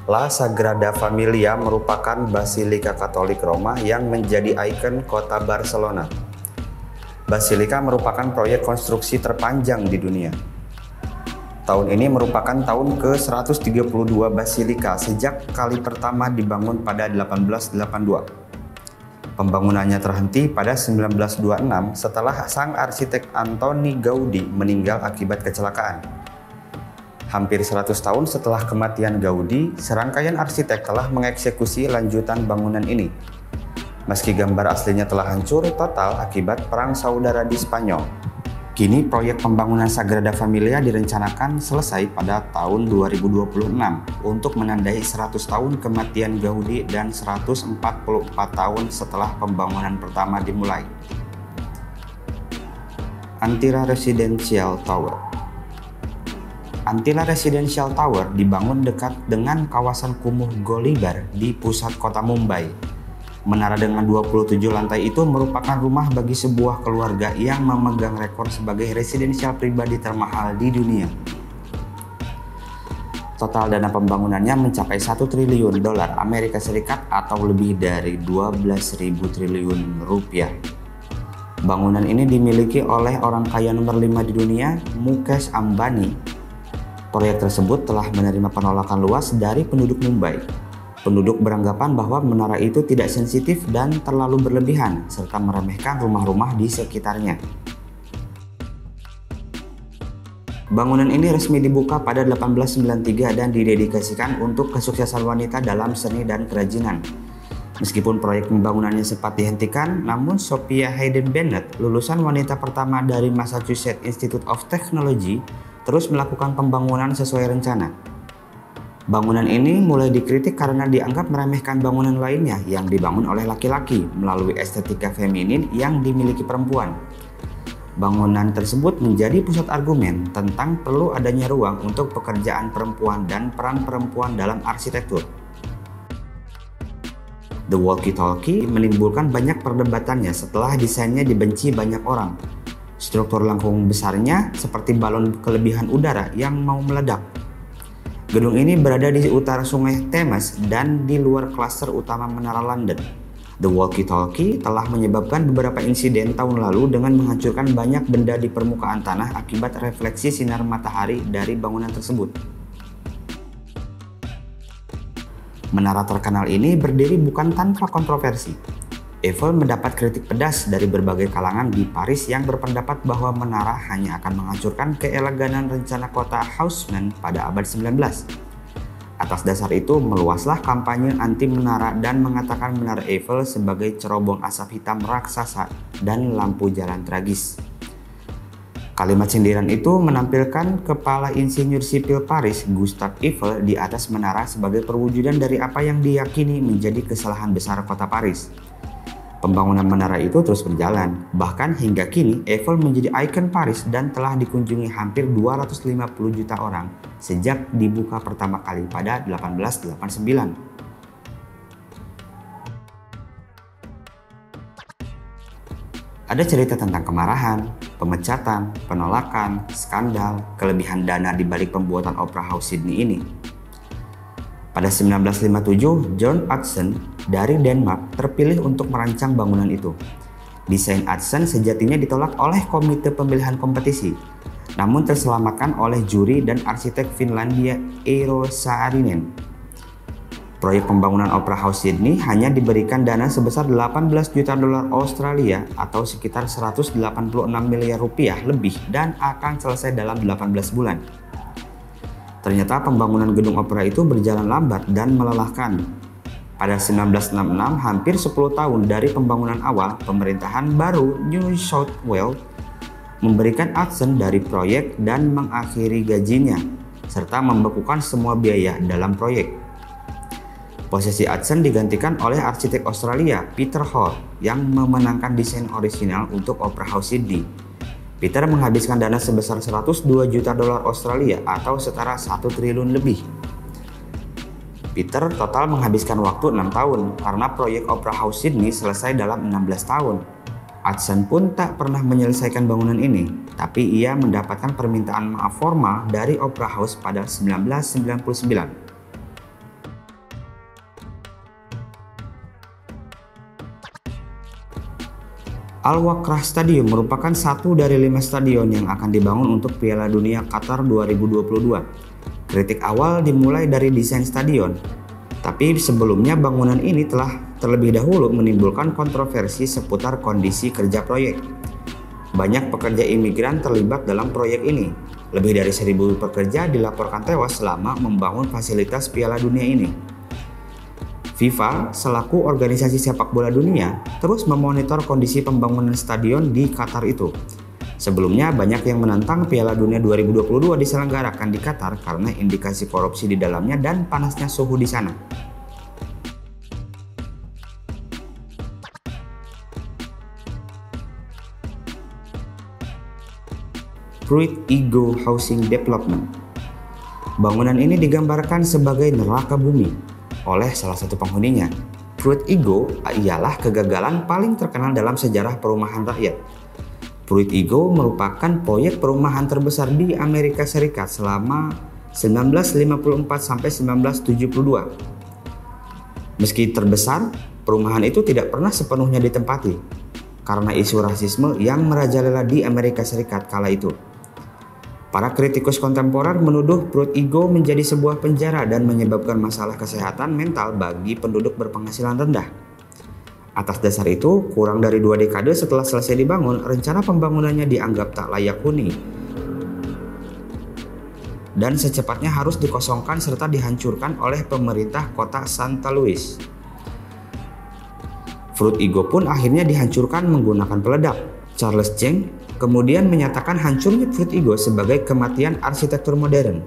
La Sagrada Familia merupakan basilika Katolik Roma yang menjadi ikon kota Barcelona. Basilika merupakan proyek konstruksi terpanjang di dunia. Tahun ini merupakan tahun ke-132 basilika sejak kali pertama dibangun pada 1882. Pembangunannya terhenti pada 1926 setelah sang arsitek Antoni Gaudi meninggal akibat kecelakaan. Hampir 100 tahun setelah kematian Gaudi, serangkaian arsitek telah mengeksekusi lanjutan bangunan ini. Meski gambar aslinya telah hancur total akibat Perang Saudara di Spanyol, Kini proyek pembangunan Sagrada Familia direncanakan selesai pada tahun 2026 untuk menandai 100 tahun kematian Gaudi dan 144 tahun setelah pembangunan pertama dimulai. Antira Residential Tower. Antila Residential Tower dibangun dekat dengan kawasan kumuh Golibar di pusat kota Mumbai. Menara dengan 27 lantai itu merupakan rumah bagi sebuah keluarga yang memegang rekor sebagai residensial pribadi termahal di dunia. Total dana pembangunannya mencapai 1 triliun dolar Amerika Serikat atau lebih dari 12.000 triliun rupiah. Bangunan ini dimiliki oleh orang kaya nomor 5 di dunia, Mukesh Ambani. Proyek tersebut telah menerima penolakan luas dari penduduk Mumbai. Penduduk beranggapan bahwa menara itu tidak sensitif dan terlalu berlebihan, serta meremehkan rumah-rumah di sekitarnya. Bangunan ini resmi dibuka pada 1893 dan didedikasikan untuk kesuksesan wanita dalam seni dan kerajinan. Meskipun proyek pembangunannya sempat dihentikan, namun Sophia Hayden Bennett, lulusan wanita pertama dari Massachusetts Institute of Technology, terus melakukan pembangunan sesuai rencana. Bangunan ini mulai dikritik karena dianggap meremehkan bangunan lainnya yang dibangun oleh laki-laki melalui estetika feminin yang dimiliki perempuan. Bangunan tersebut menjadi pusat argumen tentang perlu adanya ruang untuk pekerjaan perempuan dan peran perempuan dalam arsitektur. The Walkie-Talkie menimbulkan banyak perdebatannya setelah desainnya dibenci banyak orang. Struktur lengkung besarnya seperti balon kelebihan udara yang mau meledak. Gedung ini berada di utara sungai Thames dan di luar klaster utama menara London. The Walkie-Talkie telah menyebabkan beberapa insiden tahun lalu dengan menghancurkan banyak benda di permukaan tanah akibat refleksi sinar matahari dari bangunan tersebut. Menara terkenal ini berdiri bukan tanpa kontroversi. Eiffel mendapat kritik pedas dari berbagai kalangan di Paris yang berpendapat bahwa menara hanya akan menghancurkan keeleganan rencana kota Haussmann pada abad 19. Atas dasar itu, meluaslah kampanye anti menara dan mengatakan menara Eiffel sebagai cerobong asap hitam raksasa dan lampu jalan tragis. Kalimat sindiran itu menampilkan kepala insinyur sipil Paris, Gustave Eiffel, di atas menara sebagai perwujudan dari apa yang diyakini menjadi kesalahan besar kota Paris. Pembangunan menara itu terus berjalan, bahkan hingga kini Eiffel menjadi ikon Paris dan telah dikunjungi hampir 250 juta orang sejak dibuka pertama kali pada 1889. Ada cerita tentang kemarahan, pemecatan, penolakan, skandal, kelebihan dana di balik pembuatan Opera House Sydney ini. Pada 1957, John Hudson dari Denmark terpilih untuk merancang bangunan itu. Desain Hudson sejatinya ditolak oleh komite pemilihan kompetisi, namun terselamatkan oleh juri dan arsitek Finlandia Eero Saarinen. Proyek pembangunan Opera House Sydney hanya diberikan dana sebesar 18 juta dolar Australia atau sekitar 186 miliar rupiah lebih dan akan selesai dalam 18 bulan. Ternyata pembangunan gedung opera itu berjalan lambat dan melelahkan. Pada 1966, hampir 10 tahun dari pembangunan awal, pemerintahan baru New South Wales memberikan Hudson dari proyek dan mengakhiri gajinya, serta membekukan semua biaya dalam proyek. Posisi Hudson digantikan oleh arsitek Australia Peter Hall yang memenangkan desain orisinal untuk Opera House Sydney. Peter menghabiskan dana sebesar 102 juta dolar Australia atau setara 1 triliun lebih. Peter total menghabiskan waktu 6 tahun karena proyek Opera House Sydney selesai dalam 16 tahun. Hudson pun tak pernah menyelesaikan bangunan ini, tapi ia mendapatkan permintaan maaf formal dari Opera House pada 1999. Al-Wakrah Stadium merupakan satu dari 5 stadion yang akan dibangun untuk Piala Dunia Qatar 2022. Kritik awal dimulai dari desain stadion, tapi sebelumnya bangunan ini telah terlebih dahulu menimbulkan kontroversi seputar kondisi kerja proyek. Banyak pekerja imigran terlibat dalam proyek ini. Lebih dari 1.000 pekerja dilaporkan tewas selama membangun fasilitas Piala Dunia ini. FIFA selaku organisasi sepak bola dunia terus memonitor kondisi pembangunan stadion di Qatar itu. Sebelumnya, banyak yang menentang Piala Dunia 2022 diselenggarakan di Qatar karena indikasi korupsi di dalamnya dan panasnya suhu di sana. Fruit Ego Housing Development. Bangunan ini digambarkan sebagai neraka bumi oleh salah satu penghuninya. Fruit Ego ialah kegagalan paling terkenal dalam sejarah perumahan rakyat. Fruit Ego merupakan proyek perumahan terbesar di Amerika Serikat selama 1954 sampai 1972. Meski terbesar, perumahan itu tidak pernah sepenuhnya ditempati karena isu rasisme yang merajalela di Amerika Serikat kala itu. Para kritikus kontemporer menuduh Fruit Ego menjadi sebuah penjara dan menyebabkan masalah kesehatan mental bagi penduduk berpenghasilan rendah. Atas dasar itu, kurang dari 2 dekade setelah selesai dibangun, rencana pembangunannya dianggap tak layak huni dan secepatnya harus dikosongkan serta dihancurkan oleh pemerintah kota Santa Louis. Fruit Ego pun akhirnya dihancurkan menggunakan peledak. Charles Cheng kemudian menyatakan hancurnya Fruit Ego sebagai kematian arsitektur modern.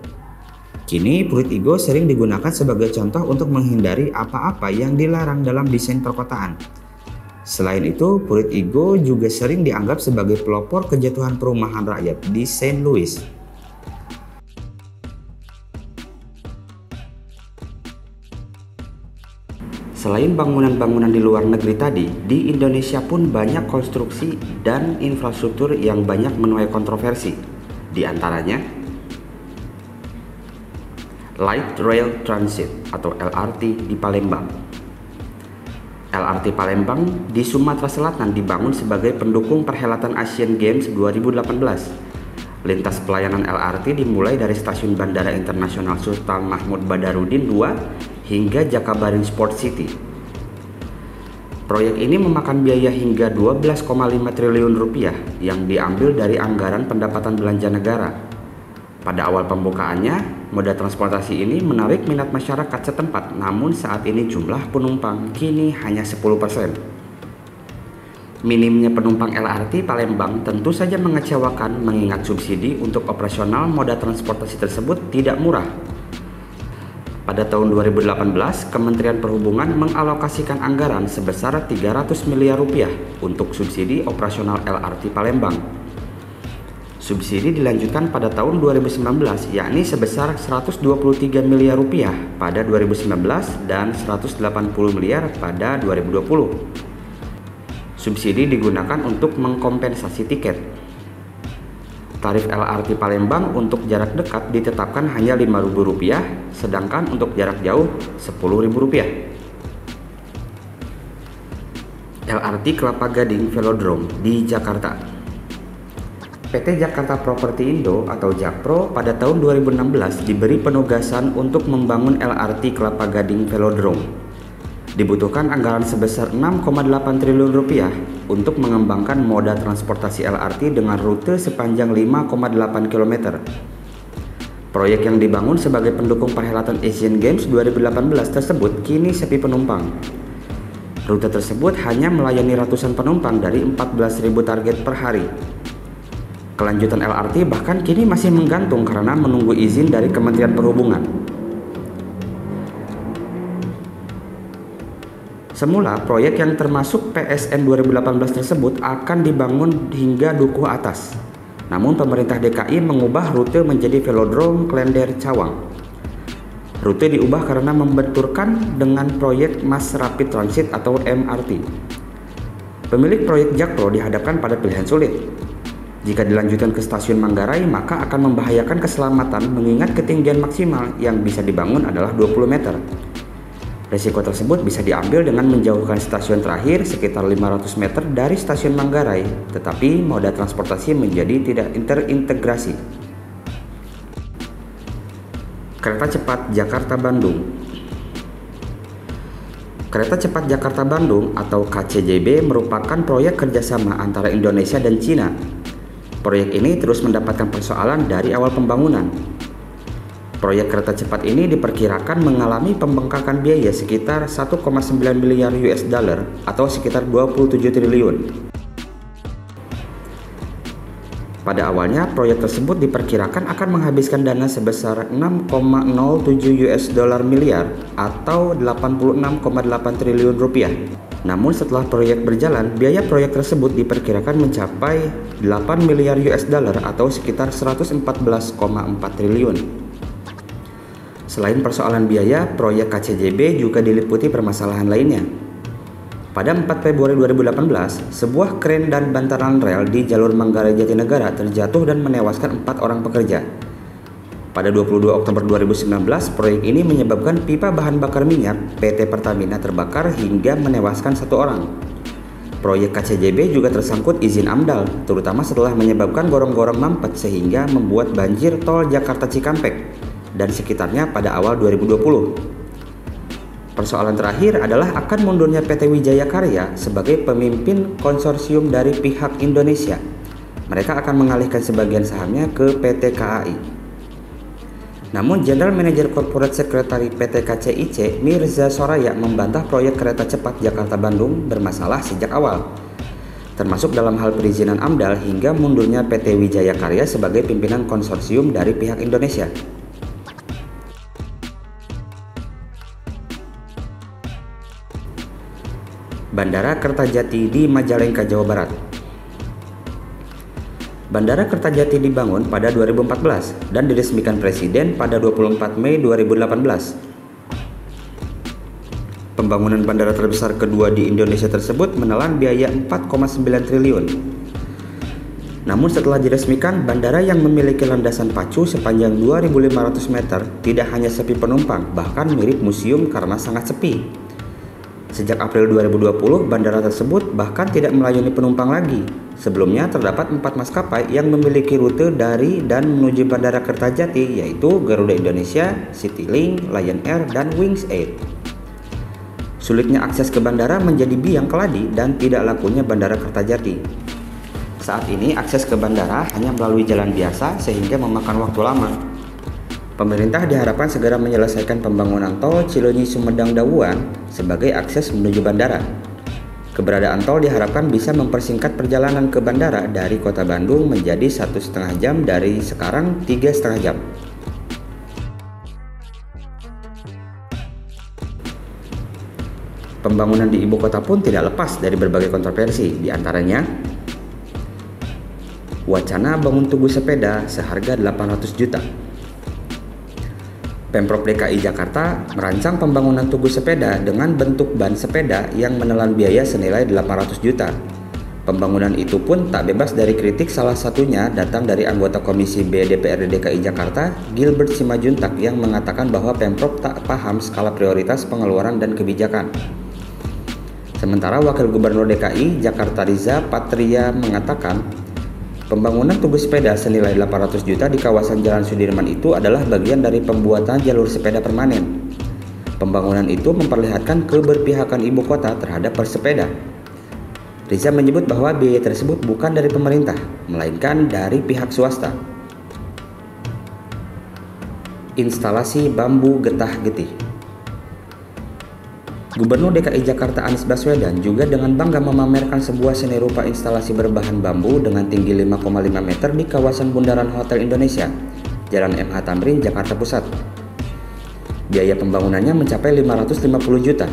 Kini, Fruit Ego sering digunakan sebagai contoh untuk menghindari apa-apa yang dilarang dalam desain perkotaan. Selain itu, Fruit Ego juga sering dianggap sebagai pelopor kejatuhan perumahan rakyat di St. Louis. Selain bangunan-bangunan di luar negeri tadi, di Indonesia pun banyak konstruksi dan infrastruktur yang banyak menuai kontroversi. Di antaranya, Light Rail Transit atau LRT di Palembang. LRT Palembang di Sumatera Selatan dibangun sebagai pendukung perhelatan Asian Games 2018. Lintas pelayanan LRT dimulai dari stasiun Bandara Internasional Sultan Mahmud Badarudin II hingga Jakabaring Sport City. Proyek ini memakan biaya hingga 12,5 triliun rupiah yang diambil dari anggaran pendapatan belanja negara. Pada awal pembukaannya, moda transportasi ini menarik minat masyarakat setempat, namun saat ini jumlah penumpang kini hanya 10%. Minimnya penumpang LRT Palembang tentu saja mengecewakan mengingat subsidi untuk operasional moda transportasi tersebut tidak murah. Pada tahun 2018, Kementerian Perhubungan mengalokasikan anggaran sebesar 300 miliar rupiah untuk subsidi operasional LRT Palembang. Subsidi dilanjutkan pada tahun 2019, yakni sebesar 123 miliar rupiah pada 2019 dan 180 miliar pada 2020. Subsidi digunakan untuk mengkompensasi tiket. Tarif LRT Palembang untuk jarak dekat ditetapkan hanya Rp5.000, sedangkan untuk jarak jauh Rp10.000. LRT Kelapa Gading Velodrome di Jakarta. PT Jakarta Property Indo atau Jakpro pada tahun 2016 diberi penugasan untuk membangun LRT Kelapa Gading Velodrome. Dibutuhkan anggaran sebesar 6,8 triliun rupiah untuk mengembangkan moda transportasi LRT dengan rute sepanjang 5,8 km. Proyek yang dibangun sebagai pendukung perhelatan Asian Games 2018 tersebut kini sepi penumpang. Rute tersebut hanya melayani ratusan penumpang dari 14.000 target per hari. Kelanjutan LRT bahkan kini masih menggantung karena menunggu izin dari Kementerian Perhubungan. Semula, proyek yang termasuk PSN 2018 tersebut akan dibangun hingga Dukuh Atas. Namun pemerintah DKI mengubah rute menjadi Velodrome Klender Cawang. Rute diubah karena membenturkan dengan proyek Mass Rapid Transit atau MRT. Pemilik proyek Jakpro dihadapkan pada pilihan sulit. Jika dilanjutkan ke stasiun Manggarai, maka akan membahayakan keselamatan mengingat ketinggian maksimal yang bisa dibangun adalah 20 meter. Risiko tersebut bisa diambil dengan menjauhkan stasiun terakhir sekitar 500 meter dari stasiun Manggarai, tetapi moda transportasi menjadi tidak terintegrasi. Kereta cepat Jakarta-Bandung. Kereta cepat Jakarta-Bandung atau KCJB merupakan proyek kerjasama antara Indonesia dan Cina. Proyek ini terus mendapatkan persoalan dari awal pembangunan. Proyek kereta cepat ini diperkirakan mengalami pembengkakan biaya sekitar 1,9 miliar US dollar atau sekitar 27 triliun. Pada awalnya, proyek tersebut diperkirakan akan menghabiskan dana sebesar 6,07 miliar atau 86,8 triliun rupiah. Namun setelah proyek berjalan, biaya proyek tersebut diperkirakan mencapai 8 miliar atau sekitar 114,4 triliun. Selain persoalan biaya, proyek KCJB juga diliputi permasalahan lainnya. Pada 4 Februari 2018, sebuah kren dan bantalan rel di jalur Manggarai Jatinegara terjatuh dan menewaskan 4 orang pekerja. Pada 22 Oktober 2019, proyek ini menyebabkan pipa bahan bakar minyak PT Pertamina terbakar hingga menewaskan 1 orang. Proyek KCJB juga tersangkut izin AMDAL, terutama setelah menyebabkan gorong-gorong mampet sehingga membuat banjir tol Jakarta Cikampek dan sekitarnya pada awal 2020. Persoalan terakhir adalah akan mundurnya PT Wijaya Karya sebagai pemimpin konsorsium dari pihak Indonesia. Mereka akan mengalihkan sebagian sahamnya ke PT KAI. Namun, General Manager Corporate Secretary PT KCIC, Mirza Soraya, membantah proyek kereta cepat Jakarta-Bandung bermasalah sejak awal, termasuk dalam hal perizinan AMDAL hingga mundurnya PT Wijaya Karya sebagai pimpinan konsorsium dari pihak Indonesia. Bandara Kertajati di Majalengka, Jawa Barat. Bandara Kertajati dibangun pada 2014 dan diresmikan Presiden pada 24 Mei 2018. Pembangunan bandara terbesar kedua di Indonesia tersebut menelan biaya 4,9 triliun. Namun setelah diresmikan, bandara yang memiliki landasan pacu sepanjang 2.500 meter tidak hanya sepi penumpang, bahkan mirip museum karena sangat sepi. Sejak April 2020, bandara tersebut bahkan tidak melayani penumpang lagi. Sebelumnya terdapat 4 maskapai yang memiliki rute dari dan menuju Bandara Kertajati, yaitu Garuda Indonesia, Citylink, Lion Air, dan Wings Air. Sulitnya akses ke bandara menjadi biang keladi dan tidak lakunya Bandara Kertajati. Saat ini akses ke bandara hanya melalui jalan biasa sehingga memakan waktu lama. Pemerintah diharapkan segera menyelesaikan pembangunan tol Cileunyi-Sumedang-Dawuan sebagai akses menuju bandara. Keberadaan tol diharapkan bisa mempersingkat perjalanan ke bandara dari kota Bandung menjadi 1,5 jam dari sekarang 3,5 jam. Pembangunan di ibu kota pun tidak lepas dari berbagai kontroversi, diantaranya wacana bangun tugu sepeda seharga 800 juta. Pemprov DKI Jakarta merancang pembangunan tugu sepeda dengan bentuk ban sepeda yang menelan biaya senilai 800 juta. Pembangunan itu pun tak bebas dari kritik, salah satunya datang dari anggota Komisi B DPRD DKI Jakarta, Gilbert Simajuntak, yang mengatakan bahwa Pemprov tak paham skala prioritas pengeluaran dan kebijakan. Sementara Wakil Gubernur DKI Jakarta Riza Patria mengatakan, pembangunan tugu sepeda senilai 800 juta di kawasan Jalan Sudirman itu adalah bagian dari pembuatan jalur sepeda permanen. Pembangunan itu memperlihatkan keberpihakan ibu kota terhadap bersepeda. Riza menyebut bahwa biaya tersebut bukan dari pemerintah, melainkan dari pihak swasta. Instalasi bambu getah-getih. Gubernur DKI Jakarta Anies Baswedan juga dengan bangga memamerkan sebuah seni rupa instalasi berbahan bambu dengan tinggi 5,5 meter di kawasan Bundaran Hotel Indonesia, Jalan MH Tamrin, Jakarta Pusat. Biaya pembangunannya mencapai 550 juta.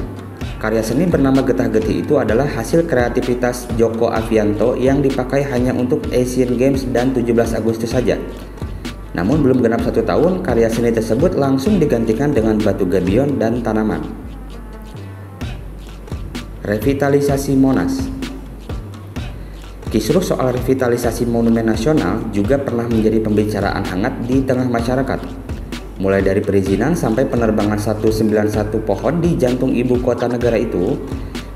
Karya seni bernama getah-getih itu adalah hasil kreativitas Joko Avianto yang dipakai hanya untuk Asian Games dan 17 Agustus saja. Namun belum genap 1 tahun, karya seni tersebut langsung digantikan dengan batu gabion dan tanaman. Revitalisasi Monas. Kisruh soal revitalisasi Monumen Nasional juga pernah menjadi pembicaraan hangat di tengah masyarakat. Mulai dari perizinan sampai penerbangan 191 pohon di jantung ibu kota negara itu,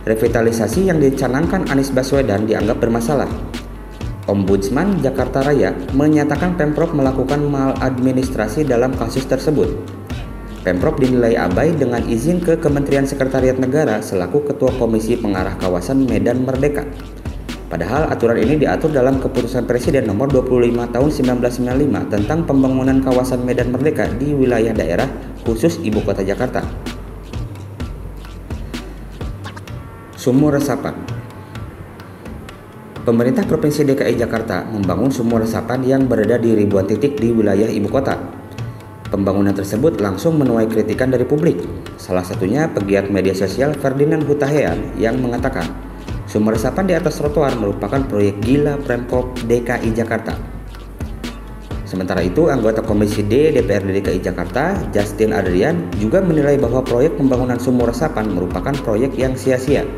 revitalisasi yang dicanangkan Anies Baswedan dianggap bermasalah. Ombudsman Jakarta Raya menyatakan Pemprov melakukan maladministrasi dalam kasus tersebut. Pemprov dinilai abai dengan izin ke Kementerian Sekretariat Negara selaku Ketua Komisi Pengarah Kawasan Medan Merdeka. Padahal aturan ini diatur dalam Keputusan Presiden Nomor 25 Tahun 1995 tentang pembangunan kawasan Medan Merdeka di wilayah daerah khusus Ibu Kota Jakarta. Sumur resapan. Pemerintah Provinsi DKI Jakarta membangun sumur resapan yang berada di ribuan titik di wilayah ibu kota. Pembangunan tersebut langsung menuai kritikan dari publik. Salah satunya pegiat media sosial Ferdinand Hutahean yang mengatakan, sumur resapan di atas trotoar merupakan proyek gila Pemprov DKI Jakarta. Sementara itu, anggota Komisi D DPRD DKI Jakarta, Justin Adrian, juga menilai bahwa proyek pembangunan sumur resapan merupakan proyek yang sia-sia.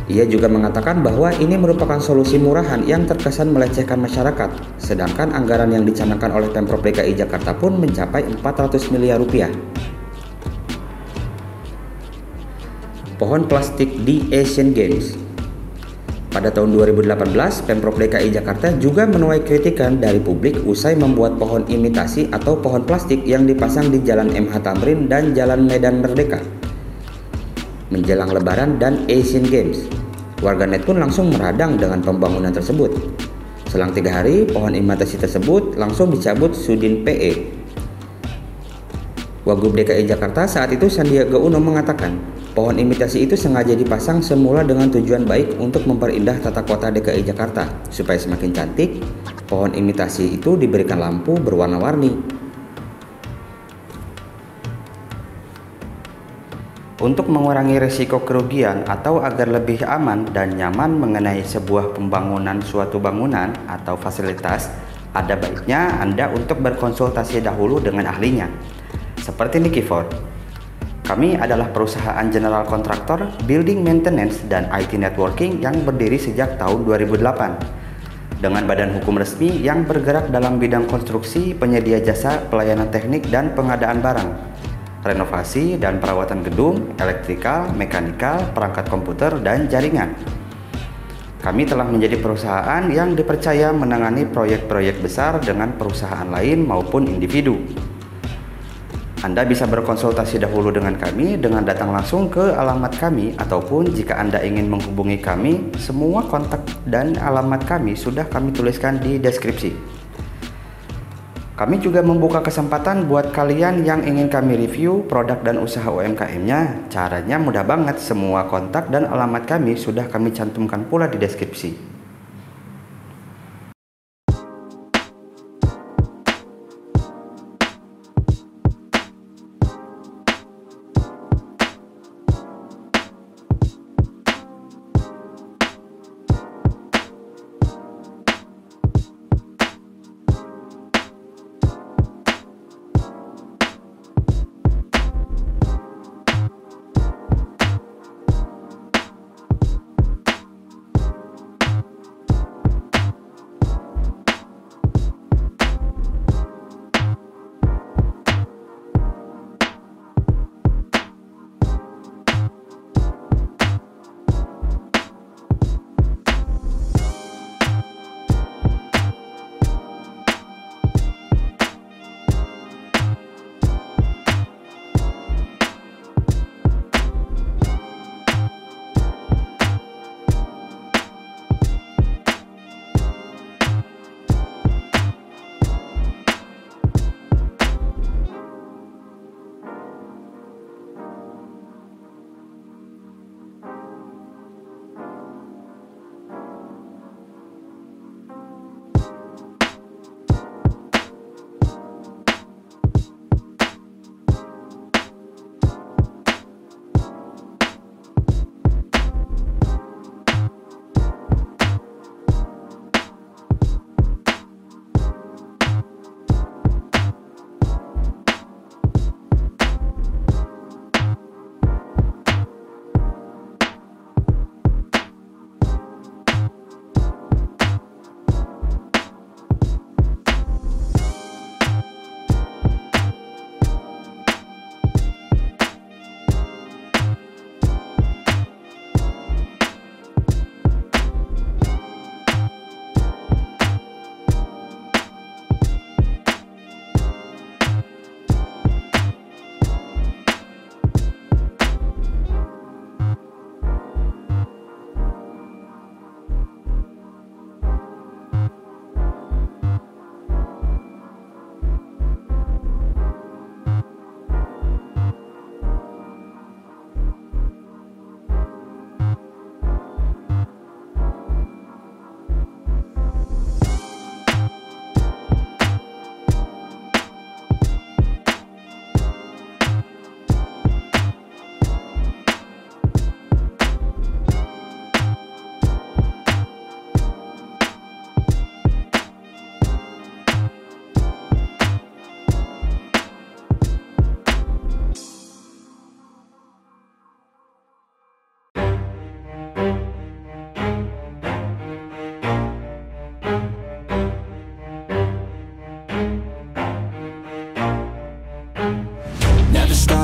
Ia juga mengatakan bahwa ini merupakan solusi murahan yang terkesan melecehkan masyarakat, sedangkan anggaran yang dicanangkan oleh Pemprov DKI Jakarta pun mencapai 400 miliar rupiah. Pohon plastik di Asian Games. Pada tahun 2018, Pemprov DKI Jakarta juga menuai kritikan dari publik usai membuat pohon imitasi atau pohon plastik yang dipasang di Jalan MH Tamrin dan Jalan Medan Merdeka. Menjelang Lebaran dan Asian Games, warganet pun langsung meradang dengan pembangunan tersebut. Selang 3 hari, pohon imitasi tersebut langsung dicabut Sudin PE. Wagub DKI Jakarta saat itu Sandiaga Uno mengatakan, pohon imitasi itu sengaja dipasang semula dengan tujuan baik untuk memperindah tata kota DKI Jakarta. Supaya semakin cantik, pohon imitasi itu diberikan lampu berwarna-warni. Untuk mengurangi risiko kerugian atau agar lebih aman dan nyaman mengenai sebuah pembangunan suatu bangunan atau fasilitas, ada baiknya Anda untuk berkonsultasi dahulu dengan ahlinya. Seperti Nicky Ford. Kami adalah perusahaan general kontraktor, building maintenance, dan IT networking yang berdiri sejak tahun 2008. Dengan badan hukum resmi yang bergerak dalam bidang konstruksi, penyedia jasa, pelayanan teknik, dan pengadaan barang, renovasi dan perawatan gedung, elektrikal, mekanikal, perangkat komputer, dan jaringan. Kami telah menjadi perusahaan yang dipercaya menangani proyek-proyek besar dengan perusahaan lain maupun individu. Anda bisa berkonsultasi dahulu dengan kami dengan datang langsung ke alamat kami, ataupun jika Anda ingin menghubungi kami, semua kontak dan alamat kami sudah kami tuliskan di deskripsi. Kami juga membuka kesempatan buat kalian yang ingin kami review produk dan usaha UMKM-nya. Caranya mudah banget, semua kontak dan alamat kami sudah kami cantumkan pula di deskripsi.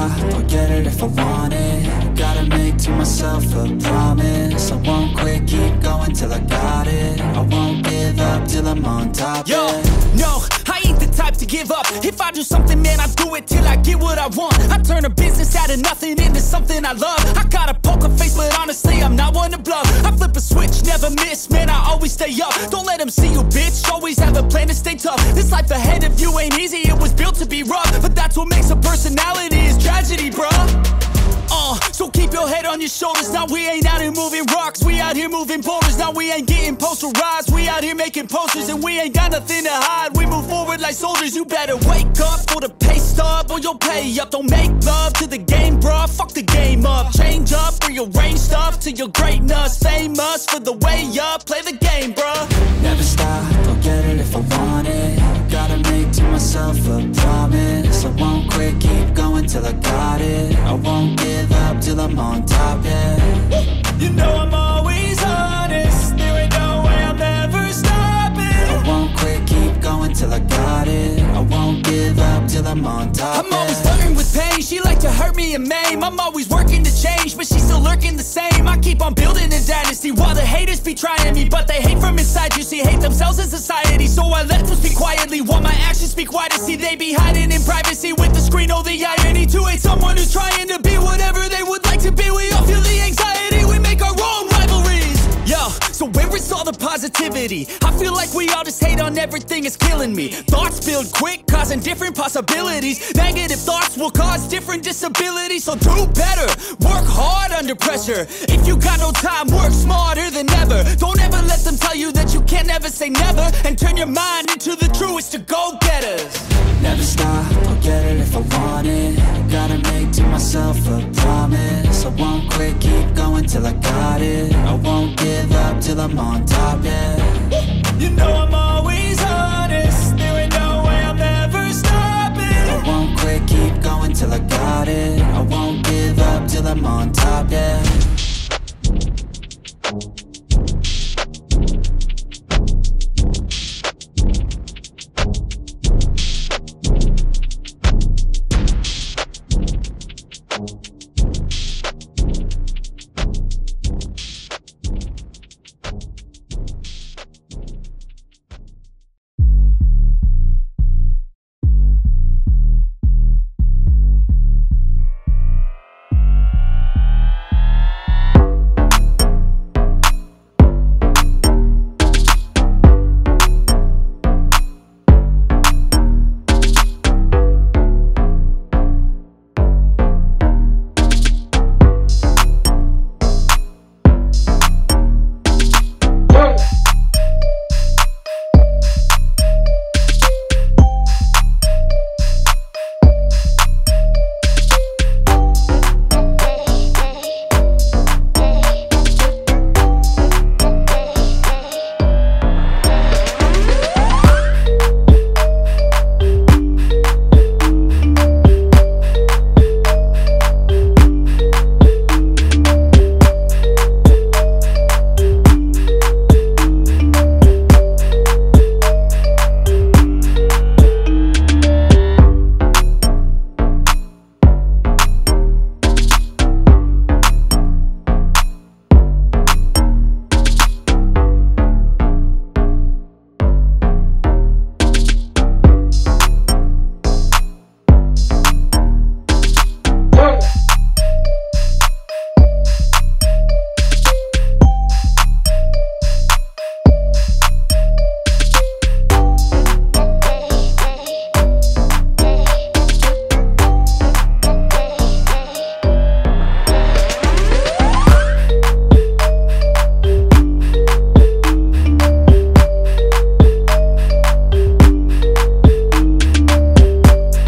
stop, I'll get it if I want it. Gotta make to myself a promise. I won't quit, keep going till I got it. I won't give up till I'm on top. Yo, no, I ain't the type to give up. If I do something, man, I do it till I get what I want. I turn a business out of nothing into something I love. I got a poker face, but honestly, I'm not one to bluff. I flip a switch, never miss, man, I always stay up. Don't let them see you, bitch, always have a plan to stay tough. This life ahead of you ain't easy, it was built to be rough. But that's what makes a personality, is tragedy, bruh. So keep your head on your shoulders. Now we ain't out here moving rocks, we out here moving boulders. Now we ain't getting posterized, we out here making posters. And we ain't got nothing to hide, we move forward like soldiers. You better wake up for the pay stub, or you'll pay up. Don't make love to the game, bruh, fuck the game up. Change up, rearrange stuff to your greatness. Famous for the way up, play the game, bruh. Never stop, I'll get it if I want it. Gotta make to myself a promise. I won't quit, keep going till I got it. I won't give up till I'm on top, yeah. You know I'm always honest, there ain't no way I'm ever stopping. I won't quit, keep going till I got it. I won't give up till I'm on top, I'm always flirting with pain, she like to hurt me and maim. I'm always working to change, but she's still lurking the same. I keep on building a dynasty while the haters be trying me. But they hate from inside, you see, hate themselves in society. So I let them speak quietly while my actions speak wider. See, they be hiding in privacy with the screen. Oh, the irony to hate someone who's trying to be whatever they would like to be. We all feel the anxiety, we make our own rivalries. Yo, so where is all the positivity? I feel like we all just hate on everything, it's killing me. Thoughts build quick, causing different possibilities. Negative thoughts will cause different disabilities. So do better, work hard under pressure. If you got no time, work smarter than ever. Don't ever let them tell you that you can't never say never. And turn your mind into the truest of go-getters. Never stop, I'll get it if I want it. Gotta make to myself a promise. I won't quit, keep going till I got it. I won't give up till I'm on top, yeah. You know